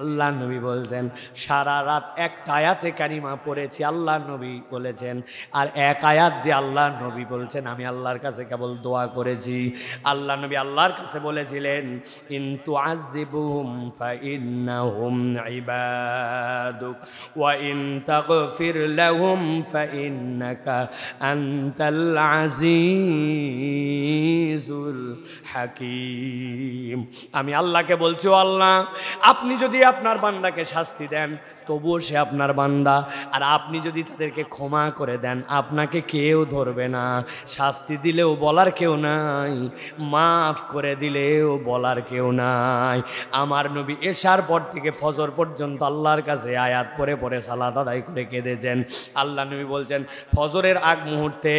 আল্লাহ নবী বলছেন, সারা রাত একটা আয়াতে কারিমা পড়েছি, আল্লাহ নবী বলেছেন, আর এক আয়াত দিয়ে আল্লাহ নবী বলছেন আমি আল্লাহর কাছে কেবল দোয়া করেছি। আল্লাহ নবী আল্লাহর কাছে বলেছিলেন, ইন তুআযিবুহুম ফাইন্নাহুম ইবাদুক ওয়া ইন তাগফির লাহুম ফাইন্নাকা আনতাল আজিজুল হাকীম। আমি আল্লাহকে বলছি, ও আল্লাহ, আপনি যদি আপনার বান্দাকে শাস্তি দেন তবুও সে আপনার বান্দা, আর আপনি যদি তাদেরকে ক্ষমা করে দেন আপনাকে কেউ ধরবে না। শাস্তি দিলেও বলার কেউ নাই, মাফ করে দিলেও বলার কেউ নাই। আমার নবী এশার পর থেকে ফজর পর্যন্ত আল্লাহর কাছে আয়াত পড়ে পড়ে সালাত আদায় করে কেঁদেছেন। আল্লাহ নবী বলছেন, ফজরের আগ মুহূর্তে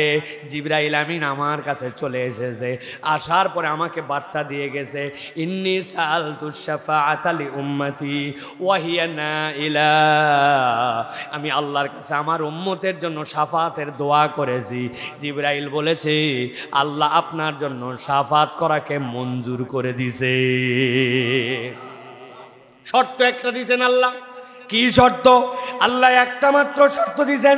জিবরাইল আমিন আমার কাছে চলে এসেছে, আসার পরে আমাকে বার্তা দিয়ে গেছে, ইন্নী সাআলতু শাফাআতা লি উম্মতি, ওয়া হিয়া নাইলা, আমি আল্লাহর কাছে আমার উম্মতের জন্য শাফাতের দোয়া করেছি। জিবরাইল বলেছে আল্লাহ আপনার জন্য শাফাত করাকে মঞ্জুর করে দিয়েছে। শর্ত একটা দিয়েছেন আল্লাহ। কি শর্ত? আল্লাহ একটা মাত্র শর্ত দিয়েছেন,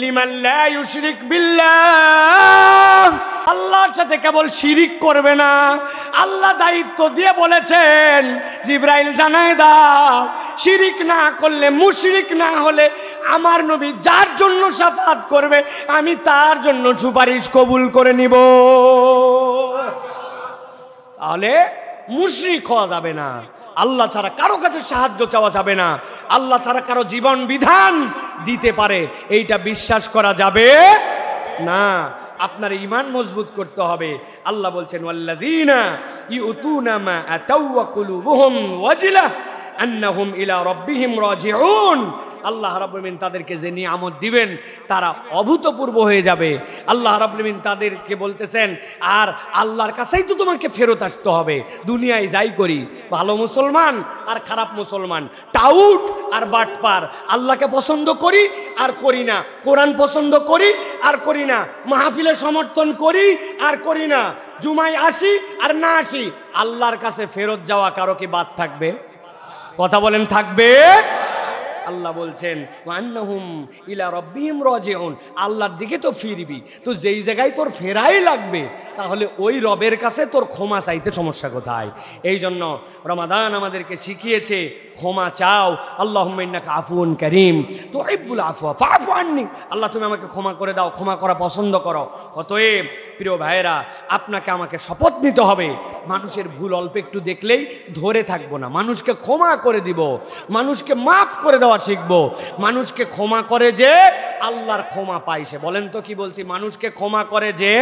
লিমান লা ইউশরিক বিল্লাহ, আল্লাহর সাথে কেবল শিরিক করবে না। আল্লাহ দায়িত্ব দিয়ে বলেছেন জিবরাইল জানায় দাও, শিরিক না করলে, মুশরিক না হলে আমার নবী যার জন্য শাফাত করবে আমি তার জন্য সুপারিশ কবুল করে নিব। তাহলে মুশরিক হওয়া যাবে না, আল্লাহ ছাড়া কারো কাছে সাহায্য চাওয়া যাবে না, আল্লাহ ছাড়া কারো জীবন বিধান দিতে পারে এইটা বিশ্বাস করা যাবে না। আপনার ঈমান মজবুত করতে হবে। আল্লাহ বলছেন ওয়াল্লাযীনা ইউতুনা মা আতাউ ওয়া কুলুবুহুম ওয়াজিলা আন্নাহুম ইলা রাব্বিহিম রাজিউন। আল্লাহ রাব্বুল আলামিন তাদেরকে যে নিয়ামত দিবেন তারা অভূতপূর্ব হয়ে যাবে। আল্লাহ রাব্বুল আলামিন তাদেরকে বলতেছেন আর আল্লাহর কাছেই তো তোমাকে ফেরত আসতে হবে। দুনিয়ায় যাই করি, ভালো মুসলমান আর খারাপ মুসলমান, টাউট আর বাটপার, আল্লাহকে পছন্দ করি আর করি না, কোরআন পছন্দ করি আর করি না, মাহফিলে সমর্থন করি আর করি না, জুমায় আসি আর না আসি, আল্লাহর কাছে ফেরত যাওয়া কারো কি বাদ থাকবে? কথা বলেন, থাকবে? আল্লাহ বলছেন ওয়ান্নাহুম ইলা রাব্বিহিম রাজিউন, আল্লাহর দিকে তো ফিরবি, তো যেই জায়গায় তোর ফেরাই লাগবে তাহলে ওই রবের কাছে তোর ক্ষমা চাইতে সমস্যা কোথায়? এই জন্য রমাদান আমাদেরকে শিখিয়েছে ক্ষমা চাও। আল্লাহুম্মা ইন্নাকা আফুউন কারীম তুহিব্বুল আফওয়া ফাফু আন্নি, আল্লাহ তুমি আমাকে ক্ষমা করে দাও, ক্ষমা করা পছন্দ করো। অতএব প্রিয় ভাইয়েরা, আপনাকে আমাকে শপথ নিতে হবে মানুষের ভুল অল্প একটু দেখলেই ধরে থাকবো না, মানুষকে ক্ষমা করে দিব, মানুষকে মাফ করে দেওয়া শিখবো। মানুষকে ক্ষমা করে যে আল্লাহর ক্ষমা পায় সে। বলেন তো কি বলছি? মানুষকে ক্ষমা করে যে,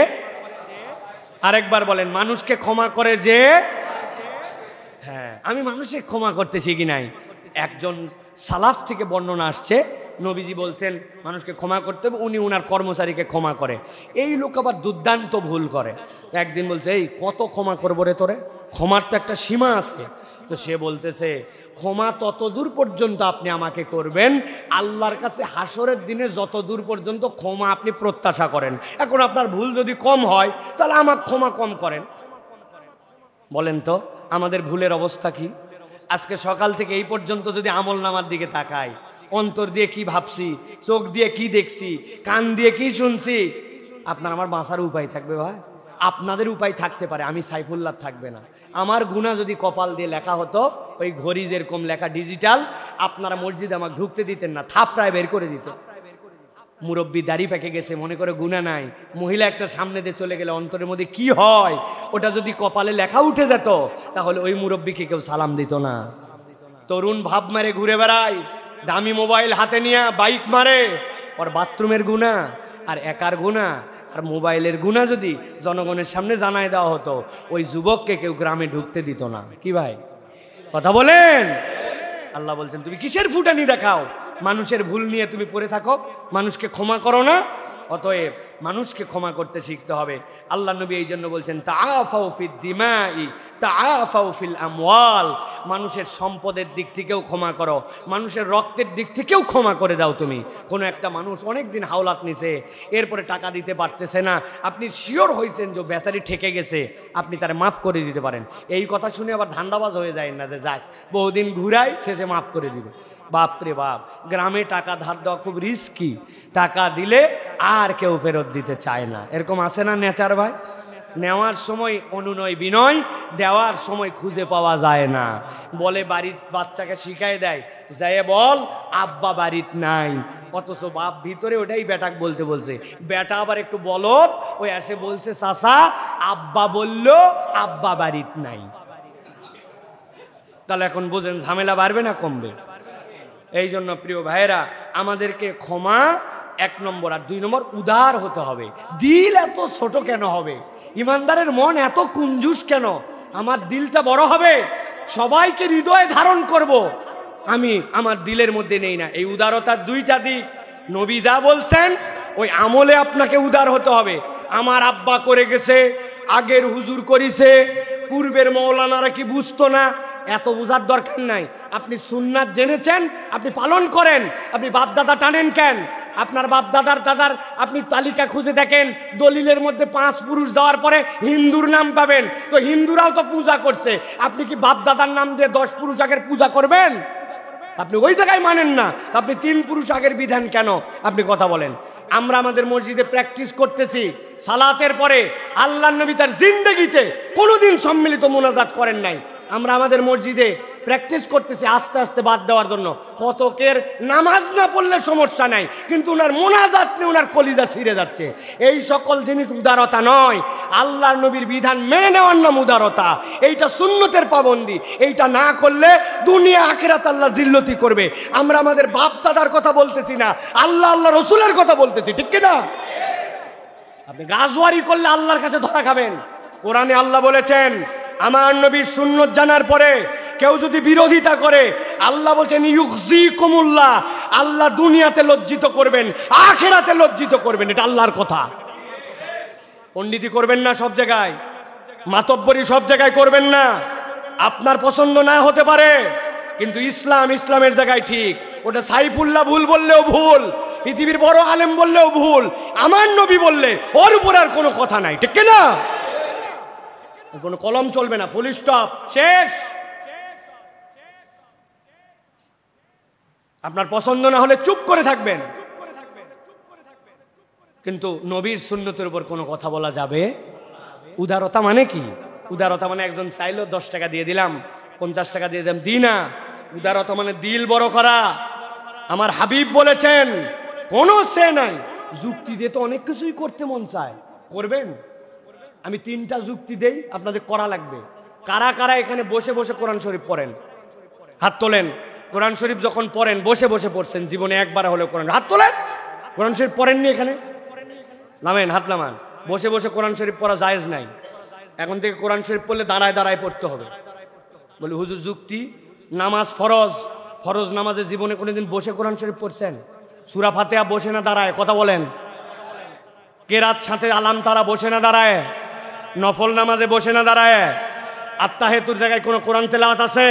আরেকবার বলেন, মানুষকে ক্ষমা করে যে। হ্যাঁ, আমি মানুষকে ক্ষমা করতে শিখি নাই। একজন সালাফ থেকে বর্ণনা আসছে, নবীজি বলছেন মানুষকে ক্ষমা করতে হবে, উনি উনার কর্মচারীকে ক্ষমা করে। এই লোক আবার দুর্দান্ত ভুল করে। একদিন বলছে এই কত ক্ষমা করবো রে তোরে, ক্ষমার তো একটা সীমা আছে। তো সে বলতেছে ক্ষমা তত দূর পর্যন্ত আপনি আমাকে করবেন আল্লাহর কাছে হাসরের দিনে যত দূর পর্যন্ত ক্ষমা আপনি প্রত্যাশা করেন। এখন আপনার ভুল যদি কম হয় তাহলে আমাকে ক্ষমা কম করেন। বলেন তো আমাদের ভুলের অবস্থা কি? আজকে সকাল থেকে এই পর্যন্ত যদি আমল নামার দিকে তাকাই, অন্তর দিয়ে কি ভাবছি, চোখ দিয়ে কি দেখছি, কান দিয়ে কি শুনছি, আপনার আমার বাঁচার উপায় থাকবে ভাই? আপনাদের উপায় থাকতে পারে, আমি সাইফুল্লাহ থাকবে না। আমার গুনাহ যদি কপাল দিয়ে লেখা হতো, ওই ঘড়ি যেরকম লেখা ডিজিটাল, আপনারা মসজিদে আমাকে ঢুকতে দিতেন না, থাপড়ায় বের করে দিত। মুরব্বী দাড়ি পেকে গেছে মনে করে গুনাহ নাই, মহিলা একটা সামনে দিয়ে চলে গেলে অন্তরের মধ্যে কি হয়, ওটা যদি কপালে লেখা উঠে যেত তাহলে ওই মুরব্বীকে কেউ সালাম দিত না। তরুণ ভাব মারে ঘুরে বেড়ায়, দামি মোবাইল হাতে নিয়ে বাইক মারে, ওর বাথরুমের গুনাহ আর একার গুনাহ আর মোবাইলের গুনাহ যদি জনগণের সামনে জানায় দেওয়া হতো, ওই যুবককে কেউ গ্রামে ঢুকতে দিত না। কি ভাই কথা বলেন? আল্লাহ বলছেন তুমি কিসের ফুটানি দেখাও, মানুষের ভুল নিয়ে তুমি পড়ে থাকো, মানুষকে ক্ষমা করো না। অতএব মানুষকে ক্ষমা করতে শিখতে হবে। আল্লাহ নবী এই জন্য বলছেন তাআফাউ ফিদ দিমাই তাআফাউ ফিল আমওয়াল, মানুষের সম্পদের দিক থেকেও ক্ষমা করো, মানুষের রক্তের দিক থেকেও ক্ষমা করে দাও। তুমি কোনো একটা মানুষ অনেক দিন হাওলাত নিছে, এরপরে টাকা দিতে পারতেছে না, আপনি শিওর হয়েছেন যে বেচারি ঠেকে গেছে, আপনি তারে মাফ করে দিতে পারেন। এই কথা শুনে আবার ধান্দাবাজ হয়ে যায় না যে যাক বহুদিন ঘুরাই শেষে মাফ করে দিবে। বাপরে বাপ, গ্রামে টাকা ধার দেওয়া খুব রিস্কি, টাকা দিলে আর কেউ ফেরত দিতে চায় না, এরকম আছে না নেচার ভাই? নেওয়ার সময় অনুনয় বিনয়, দেওয়ার সময় খুঁজে পাওয়া যায় না। বলে বাড়ির বাচ্চাকে শিখাই দেয়, যাই বল আব্বা বাড়িত নাই, অথচ বাপ ভিতরে ওটাই বেটাক বলতে বলছে, বেটা আবার একটু বলত, ওই এসে বলছে চাচা আব্বা বলল আব্বা বাড়িত নাই। তাহলে এখন বোঝেন ঝামেলা বাড়বে না কমবে? এই জন্য প্রিয় ভাইয়েরা, আমাদেরকে ক্ষমা এক নম্বর, আর দুই নম্বর উদার হতে হবে। দিল এত ছোট কেন হবে? ইমানদারের মন এত কুঞ্জুস কেন? আমার দিলটা বড় হবে, সবাইকে হৃদয়ে ধারণ করব, আমি আমার দিলের মধ্যে নেই না। এই উদারতার দুইটা দিক, নবী যা বলছেন ওই আমলে আপনাকে উদার হতে হবে। আমার আব্বা করে গেছে, আগের হুজুর করিছে, পূর্বের মৌলানারা কি বুঝতো না, এত বোঝার দরকার নাই। আপনি সুন্নাত জেনেছেন, আপনি পালন করেন। আপনি বাপদাদা টানেন কেন? আপনার বাপদাদার দাদার আপনি তালিকা খুঁজে দেখেন, দলিলের মধ্যে 5 পুরুষ দেওয়ার পরে হিন্দুর নাম পাবেন। তো হিন্দুরাও তো পূজা করছে, আপনি কি বাপদাদার নাম দিয়ে 10 পুরুষ আগের পূজা করবেন? আপনি ওই জায়গায় মানেন না, আপনি 3 পুরুষ আগের বিধান কেন আপনি কথা বলেন? আমরা আমাদের মসজিদে প্র্যাকটিস করতেছি সালাতের পরে আল্লাহর নবী তার জিন্দেগিতে কোনোদিন সম্মিলিত মোনাজাত করেন নাই। আমরা আমাদের মসজিদে প্র্যাকটিস করতেছি আস্তে আস্তে বাদ দেওয়ার জন্য। কতকের নামাজ না পড়লে সমস্যা নাই, কিন্তু ওনার মোনাজাত নিয়ে ওনার কলিজা ছিঁড়ে যাচ্ছে। এই সকল জিনিস উদারতা নয়, আল্লাহর নবীর বিধান মেনে নেওয়ার নাম উদারতা। এইটা সুন্নতের পাবন্দি, এইটা না করলে দুনিয়া আখিরাত আল্লাহ জিল্লতি করবে। আমরা আমাদের বাপ দাদার কথা বলতেছি না, আল্লাহ আল্লাহ রসুলের কথা বলতেছি, ঠিক কিনা? আপনি গাজওয়ারি করলে আল্লাহর কাছে ধরা খাবেন। কোরআনে আল্লাহ বলেছেন, আমার নবীর সুন্নত জানার পরে কেউ যদি বিরোধিতা করে, আল্লাহ বলছেন ইউখজিকুমুল্লাহ, আল্লাহ দুনিয়াতে লজ্জিত করবেন, আখিরাতে লজ্জিত করবেন। এটা আল্লাহর কথা। পণ্ডিতি করবেন না সব জায়গায়, মাতব্বরি সব জায়গায় করবেন না। আপনার পছন্দ না হতে পারে, কিন্তু ইসলাম ইসলামের জায়গায় ঠিক। ওটা সাইফুল্লাহ ভুল বললেও ভুল, পৃথিবীর বড় আলেম বললেও ভুল, আমার নবী বললে ওর উপর আর কোনো কথা নাই, ঠিক না? কোনো কলম চলবে না, ফুল স্টপ, শেষ। আপনার পছন্দ না হলে চুপ করে থাকবেন, কিন্তু নবীর সুন্নতের উপর কোনো কথা বলা যাবে। উদারতা মানে কি? উদারতা মানে একজন চাইলো 10 টাকা দিয়ে দিলাম, 50 টাকা দিয়ে দিলাম, দিই না। উদারতা মানে দিল বড় করা। আমার হাবিব বলেছেন কোনো সে নাই। যুক্তি দিয়ে তো অনেক কিছুই করতে মন চায়, করবেন। আমি 3টা যুক্তি দেই, আপনাদের করা লাগবে। কারা কারা এখানে বসে বসে কোরআন শরীফ পড়েন? হাত তোলেন। কোরআন শরীফ যখন পড়েন বসে বসে পড়ছেন, জীবনে একবার হলেও কোরআন, হাত তোলেন। কোরআন শরীফ পড়েননি এখানে? নামেন, হাত নামান। বসে বসে কোরআন শরীফ পড়া জায়েজ নাই। এখন থেকে কোরআন শরীফ পড়লে দাঁড়ায় দাঁড়ায় পড়তে হবে। বলি হুজুর যুক্তি, নামাজ ফরজ, ফরজ নামাজে জীবনে কোনোদিন বসে কোরআন শরীফ পড়ছেন? সূরা ফাতিহা বসে না দাঁড়ায়? কথা বলেন। কেরাত সাথে আলাম তারা বসে না দাঁড়ায়? নফল নামাজে বসে না দাঁড়ায়? আত্তাহিয়াতুর জায়গায় কোনো কোরআন তেলাওয়াত আছে?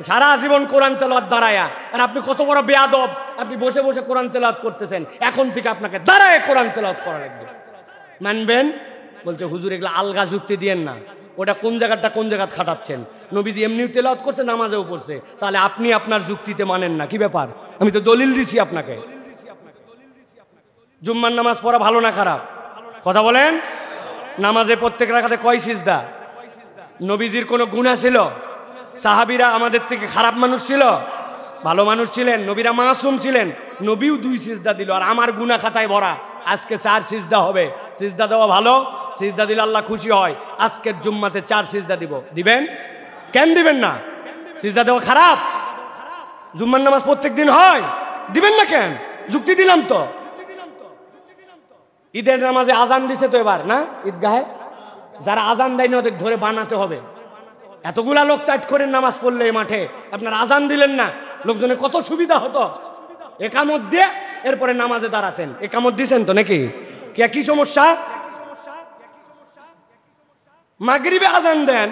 সারা জীবন কোরআন তেলাওয়াত দাঁড়ায়া। আর আপনি কত বড় বেয়াদব, আপনি বসে বসে কোরআন তেলাওয়াত করতেছেন। এখন থেকে আপনাকে দাঁড়ায় কোরআন তেলাওয়াত করা লাগবে, মানবেন? বলছে হুজুর এগুলো আলগা যুক্তি দিয়েন না, ওটা কোন জায়গাটা কোন জায়গা খাটাচ্ছেন। নবীজি এমনিও তেলাওয়াত করছে, নামাজেও পড়ছে, তাহলে আপনি আপনার যুক্তিতে মানেন না, কি ব্যাপার? আমি তো দলিল দিছি আপনাকে। জুম্মার নামাজ পড়া ভালো না খারাপ? কথা বলেন। নামাজে প্রত্যেক রাকাতে কয় সিজদা? নবীজির কোনো গুনাহ ছিল? সাহাবীরা আমাদের থেকে খারাপ মানুষ ছিল? ভালো মানুষ ছিলেন? নবীরা মাসুম ছিলেন? নবীও 2 সিজদা দিল, আর আমার গুনাহ খাতায় ভরা। আজকে 4 সিজদা হবে। সিজদা দেওয়া ভালো, সিজদা দিলে আল্লাহ খুশি হয়। আজকের জুম্মাতে 4 সিজদা দিব, দিবেন? কেন দিবেন না? সিজদা দেওয়া খারাপ? জুম্মার নামাজ প্রত্যেক দিন হয়, দিবেন না কেন? যুক্তি দিলাম তো। ঈদের নামাজে আজান দিছে তো এবার, না? ঈদগাহে যারা আজান দেয়নি ওদের ধরে বানাতে হবে। এতগুলা লোক চাট করে নামাজ পড়লে এই মাঠে, আপনার আজান দিলেন না, লোকজনের কত সুবিধা হতো। একামত দিয়ে এরপরে নামাজে দাঁড়াতেন। একামত দিছেন তো নাকি? কি সমস্যা? মাগরিবে আজান দেন,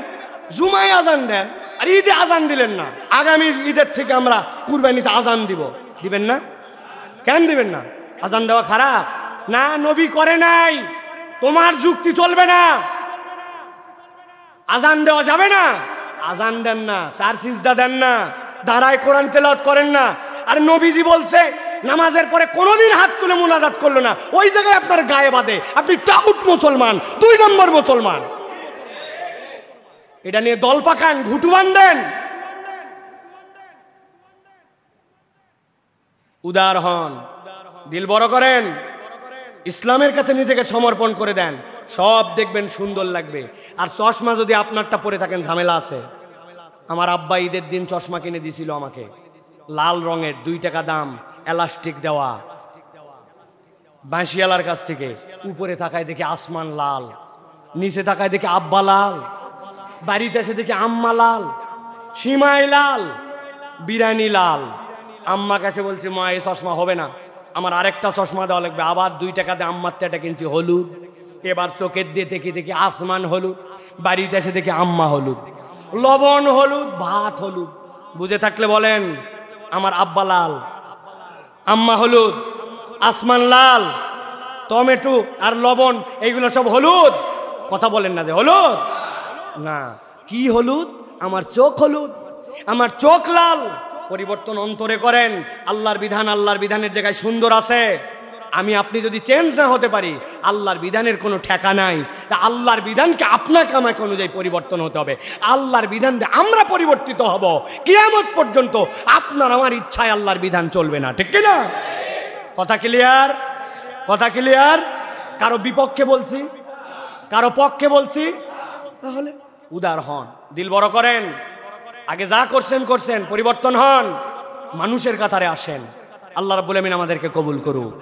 জুমায় আজান দেন, আর ঈদে আজান দিলেন না। আগামী ঈদের থেকে আমরা কুরবানিতে আজান দিব, দিবেন না? কেন দিবেন না? আজান দেওয়া খারাপ না? নবী করে নাই, তোমার যুক্তি চলবে না। আজান দেওয়া যাবে না, আজান দেন না, 4 সিজদা দেন না, দাঁড়ায় কোরআন তেলাওয়াত করেন না। আর নবীজি বলছে নামাজের পরে কোনোদিন হাত তুলে মুনাজাত করলো না, ওই জায়গায় আপনার গায়ে বাঁধে। আপনি টাউট মুসলমান, 2 নম্বর মুসলমান। এটা নিয়ে দল পাকান, ঘুটু বান্ধেন। উদার হন, দিল বড় করেন, ইসলামের কাছে নিজেকে সমর্পণ করে দেন, সব দেখবেন সুন্দর লাগবে। আর চশমা যদি আপনারটা পরে থাকেন, ঝামেলা আছে। আমার আব্বা ঈদের দিন চশমা কিনে দিয়েছিল আমাকে, লাল রঙের, 2 টাকা দাম, এলাস্টিক দেওয়া, বাঁশিয়ালার কাছ থেকে। উপরে তাকায় দেখি আসমান লাল, নিচে তাকায় দেখি আব্বা লাল, বাড়িতে এসে দেখি আম্মা লাল, সীমাই লাল, বিরানি লাল। আম্মা কাছে বলছে মা এই চশমা হবে না, আমার আরেকটা চশমা দেওয়া লাগবে। আবার 2 টাকা দিয়ে আম্মার তেটা কিনছি হলুদ। এবার চোখের দিয়ে দেখি আসমান হলুদ, বাড়িতে এসে দেখি আম্মা হলুদ। লবণ হলুদ, ভাত হলুদ। বুঝে থাকলে বলেন আমার আব্বা লাল, আম্মা হলুদ, আসমান লাল, টমেটো আর লবণ এইগুলো সব হলুদ। কথা বলেন না যে হলুদ না, কি হলুদ? আমার চোখ হলুদ, আমার চোখ লাল। পরিবর্তন অন্তরে করেন। আল্লাহর বিধান আল্লাহর বিধানের জায়গায় সুন্দর আছে। আমি আপনি যদি চেঞ্জ না হতে পারি, আল্লাহর বিধানের কোনো ঠেকা নাই। তা আল্লাহর বিধানকে আপনাকে আমাকে অনুযায়ী পরিবর্তন হতে হবে। আল্লাহর বিধান দিয়ে আমরা পরিবর্তিত হব। কিয়ামত পর্যন্ত আপনার আমার ইচ্ছায় আল্লাহর বিধান চলবে না, ঠিক কিনা? কথা ক্লিয়ার? কথা ক্লিয়ার? কারো বিপক্ষে বলছি, কারো পক্ষে বলছি? তাহলে উদার হন, দিল বড় করেন। আগে যা করছেন করছেন, পরিবর্তন হন, মানুষের কাতারে আসেন। আল্লাহ রাব্বুল আমিন আমাদেরকে কবুল করুক,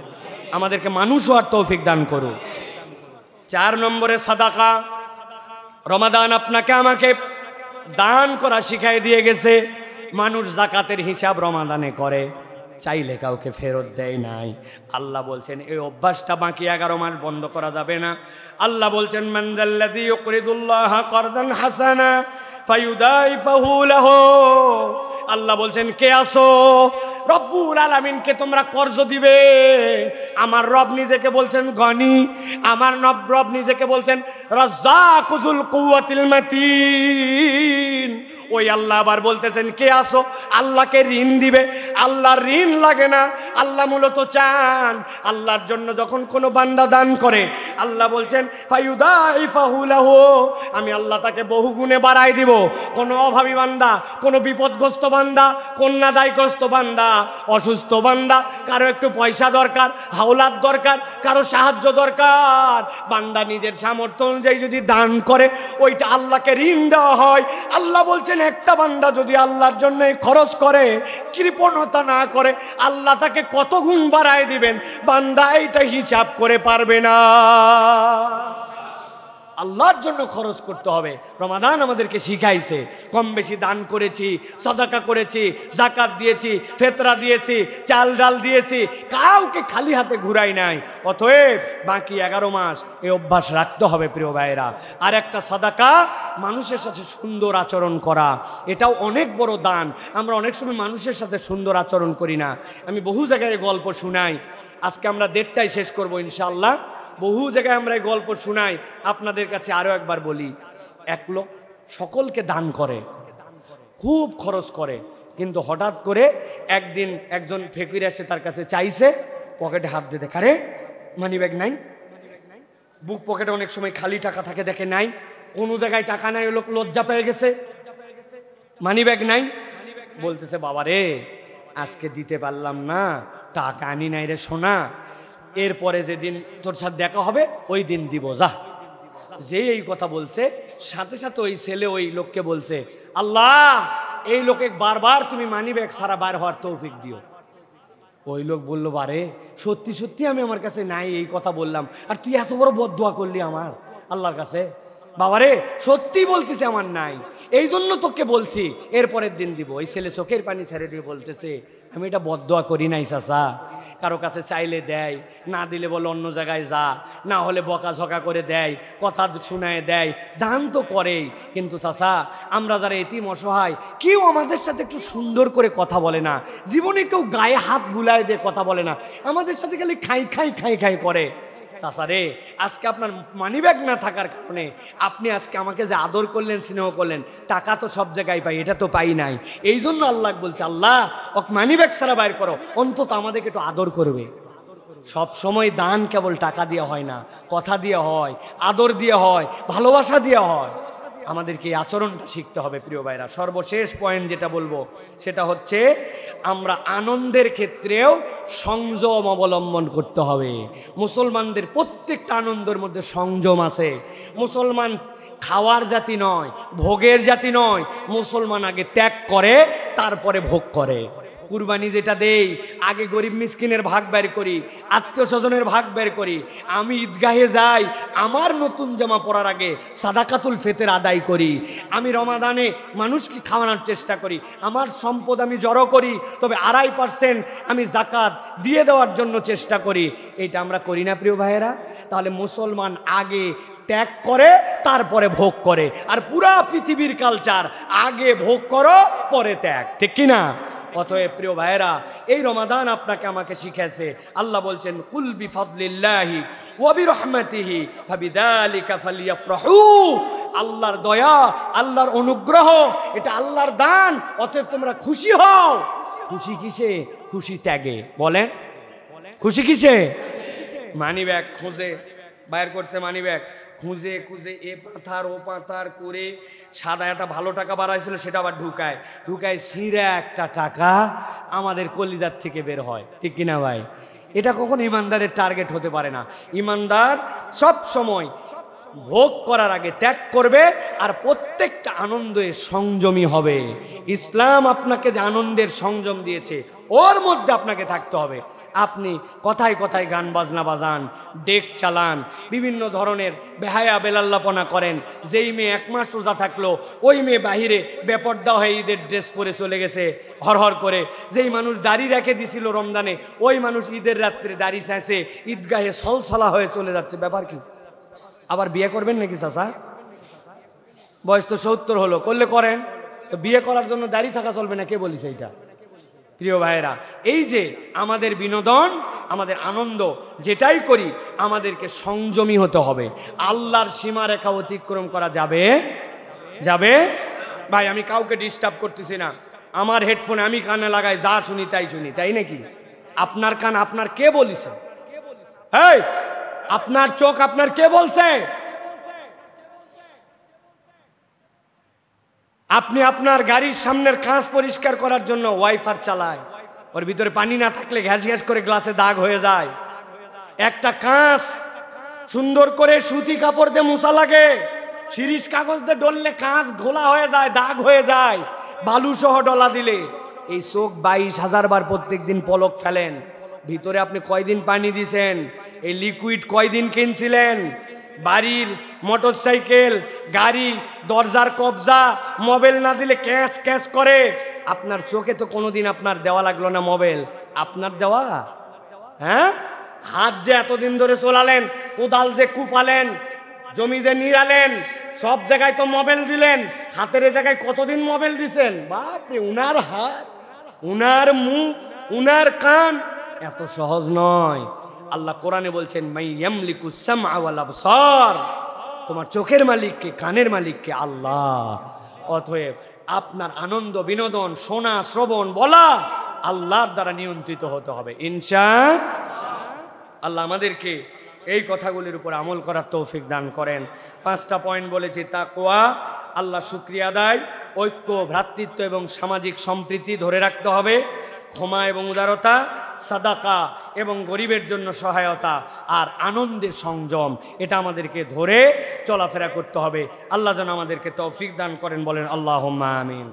আমাদেরকে মানুষ হওয়ার তৌফিক দান করুক। 4 নম্বরে সাদাকা। রমাদান আপনাকে আমাকে দান করা শিখাই দিয়ে গেছে। মানুষ যাকাতের হিসাব রমাদানে করে, চাইলে কাউকে ফেরত দেয় নাই। আল্লাহ বলছেন এই অভ্যাসটা বাকি 11 মাস বন্ধ করা যাবে না। আল্লাহ বলছেন মান যাল্লাযী ইউকরিদুল্লাহা কারদান হাসানা ফায়ুদাইফাহু লাহু। আল্লাহ বলছেন কে আসো? রব্বুল আলামিনকে তোমরা কর্জ দিবে। আমার রব নিজেকে বলছেন গনি, আমার রব নিজেকে বলছেন রাজ্জাকুল কুওয়াতিল মাতিন। ওই আল্লাহ আবার বলতেছেন কে আসো? আল্লাহকে ঋণ দিবে। আল্লাহর ঋণ লাগে না। আল্লাহ মূলত চান আল্লাহর জন্য যখন কোনো বান্দা দান করে, আল্লাহ বলছেন ফায়ুদাইফাহু লাহু, আমি আল্লাহ তাকে বহুগুণে বাড়াই দিব। কোনো অভাবী বান্দা, কোনো বিপদগ্রস্ত বান্দা, কন্যাদায়গ্রস্ত বান্দা, অসুস্থ বান্দা, কারো একটু পয়সা দরকার, হাওলাত দরকার, কারো সাহায্য দরকার, বান্দা নিজের সামর্থ্য অনুযায়ী যদি দান করে, ওইটা আল্লাহকে ঋণ দেওয়া হয়। আল্লাহ বলছেন একটা বান্দা যদি আল্লাহর জন্য খরচ করে, কৃপণতা না করে, আল্লাহ তাকে কত গুণ বাড়ায় দিবেন, বান্দা এইটা হিসাব করে পারবে না। আল্লাহর জন্য খরচ করতে হবে। রমাদান আমাদেরকে শিখাইছে। কম বেশি দান করেছি, সাদাকা করেছি, যাকাত দিয়েছি, ফিতরা দিয়েছি, চাল ডাল দিয়েছি, কাউকে খালি হাতে ঘুরাই নাই। অতএব বাকি 11 মাস এই অভ্যাস রাখতে হবে প্রিয় ভাইরা। আর একটা সাদাকা, মানুষের সাথে সুন্দর আচরণ করা, এটাও অনেক বড় দান। আমরা অনেক সময় মানুষের সাথে সুন্দর আচরণ করি না। আমি বহু জায়গায় গল্প শুনাই, আজকে আমরা 1:30টায় শেষ করব ইনশাআল্লাহ। বহু জায়গায় আমরা এই গল্প শুনাই, আপনাদের কাছে আরো একবার বলি। এক লোক সকলকে দান করে, খুব খরচ করে, কিন্তু হঠাৎ করে একদিন একজন ফকির এসে তার কাছে চাইছে, পকেটে হাত দিয়ে দেখে আরে মানি ব্যাগ নাই। বুক পকেটে অনেক সময় খালি টাকা থাকে, দেখে নাই, কোনো জায়গায় টাকা নাই। ওই লোক লজ্জা পেয়ে গেছে, মানি ব্যাগ নাই। বলতেছে বাবা রে, আজকে দিতে পারলাম না, টাকা আনি নাই রে সোনা, এরপরে যেদিন তোর সাথে দেখা হবে ওই দিন দিব যা। যে এই কথা বলছে, সাথে সাথে ওই ছেলে ওই লোককে বলছে আল্লাহ এই লোকে বারবার তুমি মানি ব্যাগ সারা বার হওয়ার তৌফিক দিও। ওই লোক বলল বারে সত্যি সত্যি আমি আমার কাছে নাই এই কথা বললাম, আর তুই এত বড় বদদোয়া করলি আমার আল্লাহর কাছে। বাবারে সত্যি বলতেছে আমার নাই, এই জন্য তোকে বলছি এরপরের দিন দিব। ওই ছেলে চোখের পানি ছেড়ে দিয়ে বলতেছে আমি এটা বদদোয়া করি নাই চাচা, কারো কাছে চাইলে দেয়, না দিলে বলে অন্য জায়গায় যা, না হলে বকাঝকা করে দেয়, কথা শুনায় দেয়, দান তো করেই। কিন্তু চাচা আমরা যারা এতিম অসহায়, কেউ আমাদের সাথে একটু সুন্দর করে কথা বলে না, জীবনে কেউ গায়ে হাত বুলায় দিয়ে কথা বলে না, আমাদের সাথে খালি খাই খাই খাই খাই করে। চাচা রে, আজকে আপনার মানিব্যাগ না থাকার কারণে আপনি আজকে আমাকে যে আদর করলেন, স্নেহ করলেন, টাকা তো সব জায়গায় পাই, এটা তো পাই নাই। এই জন্য আল্লাহ বলছে আল্লাহ ওক মানিব্যাগ ছাড়া বাইর করো, অন্তত আমাদেরকে একটু আদর করবে। সব সময় দান কেবল টাকা দিয়ে হয় না, কথা দিয়ে হয়, আদর দিয়ে হয়, ভালোবাসা দিয়ে হয়। আমাদেরকে এই আচরণটা শিখতে হবে প্রিয় ভাইরা। সর্বশেষ পয়েন্ট যেটা বলবো সেটা হচ্ছে আমরা আনন্দের ক্ষেত্রেও সংযম অবলম্বন করতে হবে। মুসলমানদের প্রত্যেকটা আনন্দের মধ্যে সংযম আছে। মুসলমান খাওয়ার জাতি নয়, ভোগের জাতি নয়। মুসলমান আগে ত্যাগ করে, তারপরে ভোগ করে। কুরবানি যেটা দেই আগে গরিব মিসকিনের ভাগ বের করি, আত্মীয় স্বজনের ভাগ বের করি। আমি ঈদগাহে যাই, আমার নতুন জামা পরার আগে সাদাকাতুল ফিতর আদায় করি। আমি রমাদানে মানুষকে খাওয়ানোর চেষ্টা করি, আমার সম্পদ আমি জড়ো করি, তবে 2.5% আমি জাকাত দিয়ে দেওয়ার জন্য চেষ্টা করি। এটা আমরা করি না প্রিয় ভাইয়েরা? তাহলে মুসলমান আগে ত্যাগ করে তারপরে ভোগ করে, আর পুরা পৃথিবীর কালচার আগে ভোগ করো পরে ত্যাগ, ঠিক কিনা? অতএব প্রিয় ভাইয়েরা, এই রমাদান আপনাকে আমাকে শিখেছে, আল্লাহ বলছেন কুল বিফাদলিল্লাহি ওয়া বিরহমাতিহি ফাবিযালিকা ফালইফরাহু। আল্লাহর দয়া, আল্লাহর অনুগ্রহ, এটা আল্লাহর দান, অতএব তোমরা খুশি হও। খুশি কিসে? খুশি ত্যাগে। বলেন খুশি কিসে? মানি ব্যাগ খুঁজে বাইর করছে, মানি ব্যাগ খুঁজে খুঁজে এ পাথার ও পাথার করে সাদা একটা ভালো টাকা বাড়াইছিল, সেটা আবার ঢুকায় ছিঁড়া একটা টাকা আমাদের কলিজার থেকে বের হয়, ঠিক কিনা ভাই? এটা কখনো ইমানদারের টার্গেট হতে পারে না। ইমানদার সব সময় ভোগ করার আগে ত্যাগ করবে, আর প্রত্যেকটা আনন্দে সংযমী হবে। ইসলাম আপনাকে যে আনন্দের সংযম দিয়েছে, ওর মধ্যে আপনাকে থাকতে হবে। আপনি কথায় কথায় গান বাজনা বাজান, ডেক চালান, বিভিন্ন ধরনের বেহায়া বেলাল্লাপনা করেন। যেই মেয়ে 1 মাস রোজা থাকলো, ওই মেয়ে বাহিরে বেপর্দা হয়ে ঈদের ড্রেস পরে চলে গেছে হরহর করে। যেই মানুষ দাড়ি রেখে দিছিল রমজানে, ওই মানুষ ঈদের রাত্রে দাড়ি শেষে ঈদগাহে সলসলা হয়ে চলে যাচ্ছে। ব্যাপার কি? আবার বিয়ে করবেন নাকি চাচা? বয়স তো 70 হলো, করলে করেন, তো বিয়ে করার জন্য দাড়ি থাকা চলবে না? কে বলিস এইটা? প্রিয় ভাইয়েরা, এই যে আমাদের বিনোদন, আমাদের আনন্দ, যেটাই করি আমাদেরকে সংযমী হতে হবে। আল্লাহর সীমারেখা অতিক্রম করা যাবে ভাই? আমি কাউকে ডিস্টার্ব করতেছি না, আমার হেডফোনে আমি কানে লাগাই, যা শুনি তাই শুনি, তাই নাকি? আপনার কান আপনার কে বলিছে? এই আপনার চোখ আপনার কে বলছে? আপনি আপনার গাড়ির সামনের কাঁচ পরিষ্কার করার জন্য ওয়াইফার চালায়, ওর ভিতরে পানি না থাকলে ঘ্যাস ঘ্যাস করে গ্লাসে দাগ হয়ে যায়। একটা কাঁচ সুন্দর করে সুতি কাপড় দিয়ে মোছা লাগে, শিরিষ কাগজ দিয়ে ডললে কাঁচ ঘোলা হয়ে যায়, দাগ হয়ে যায়, বালু সহ ডলা দিলে। এই চোখ 22,000 বার প্রত্যেক দিন পলক ফেলেন, ভিতরে আপনি কয়দিন পানি দিছেন? এই লিকুইড কয়দিন কিনছিলেন? বাড়ির মোটরসাইকেল, গাড়ি, দরজার কবজা, মোবাইল না দিলে ক্যাশ ক্যাশ করে। আপনার চোখে তো কোনোদিন আপনার দেওয়া লাগলো না মোবাইল, আপনার দেওয়া? হ্যাঁ, হাত যে এতদিন ধরে চলালেন, কোদাল যে কুপালেন, জমি যে নিড়ালেন, সব জায়গায় তো মোবাইল দিলেন, হাতের জায়গায় কতদিন মোবাইল দিছেন? বাপরে, উনার হাত, উনার মুখ, উনার কান, এত সহজ নয়। আল্লাহ কোরআনে বলছেন মাই ইয়ামলিকুস সামআ ওয়াল আবসার, তোমার চোখের মালিককে, কানের মালিককে আল্লাহ। অতএব আপনার আনন্দ, বিনোদন, শোনা, শ্রবণ, বলা আল্লাহর দ্বারা নিয়ন্ত্রিত হতে হবে ইনশাআল্লাহ। আল্লাহ আমাদেরকে এই কথাগুলির উপর আমল করার তৌফিক দান করেন। 5টা পয়েন্ট বলেছি, তাকওয়া, আল্লাহ শুকরিয়া আদায়, ঐক্য, ভ্রাতৃত্ব এবং সামাজিক সম্প্রীতি ধরে রাখতে হবে, ক্ষমা এবং উদারতা, সাদাকা এবং গরিবের জন্য সহায়তা, আর আনন্দের সংযম, এটা আমাদেরকে ধরে চলাফেরা করতে হবে। আল্লাহ যেন আমাদেরকে তৌফিক দান করেন, বলেন আল্লাহুম্মা আমিন।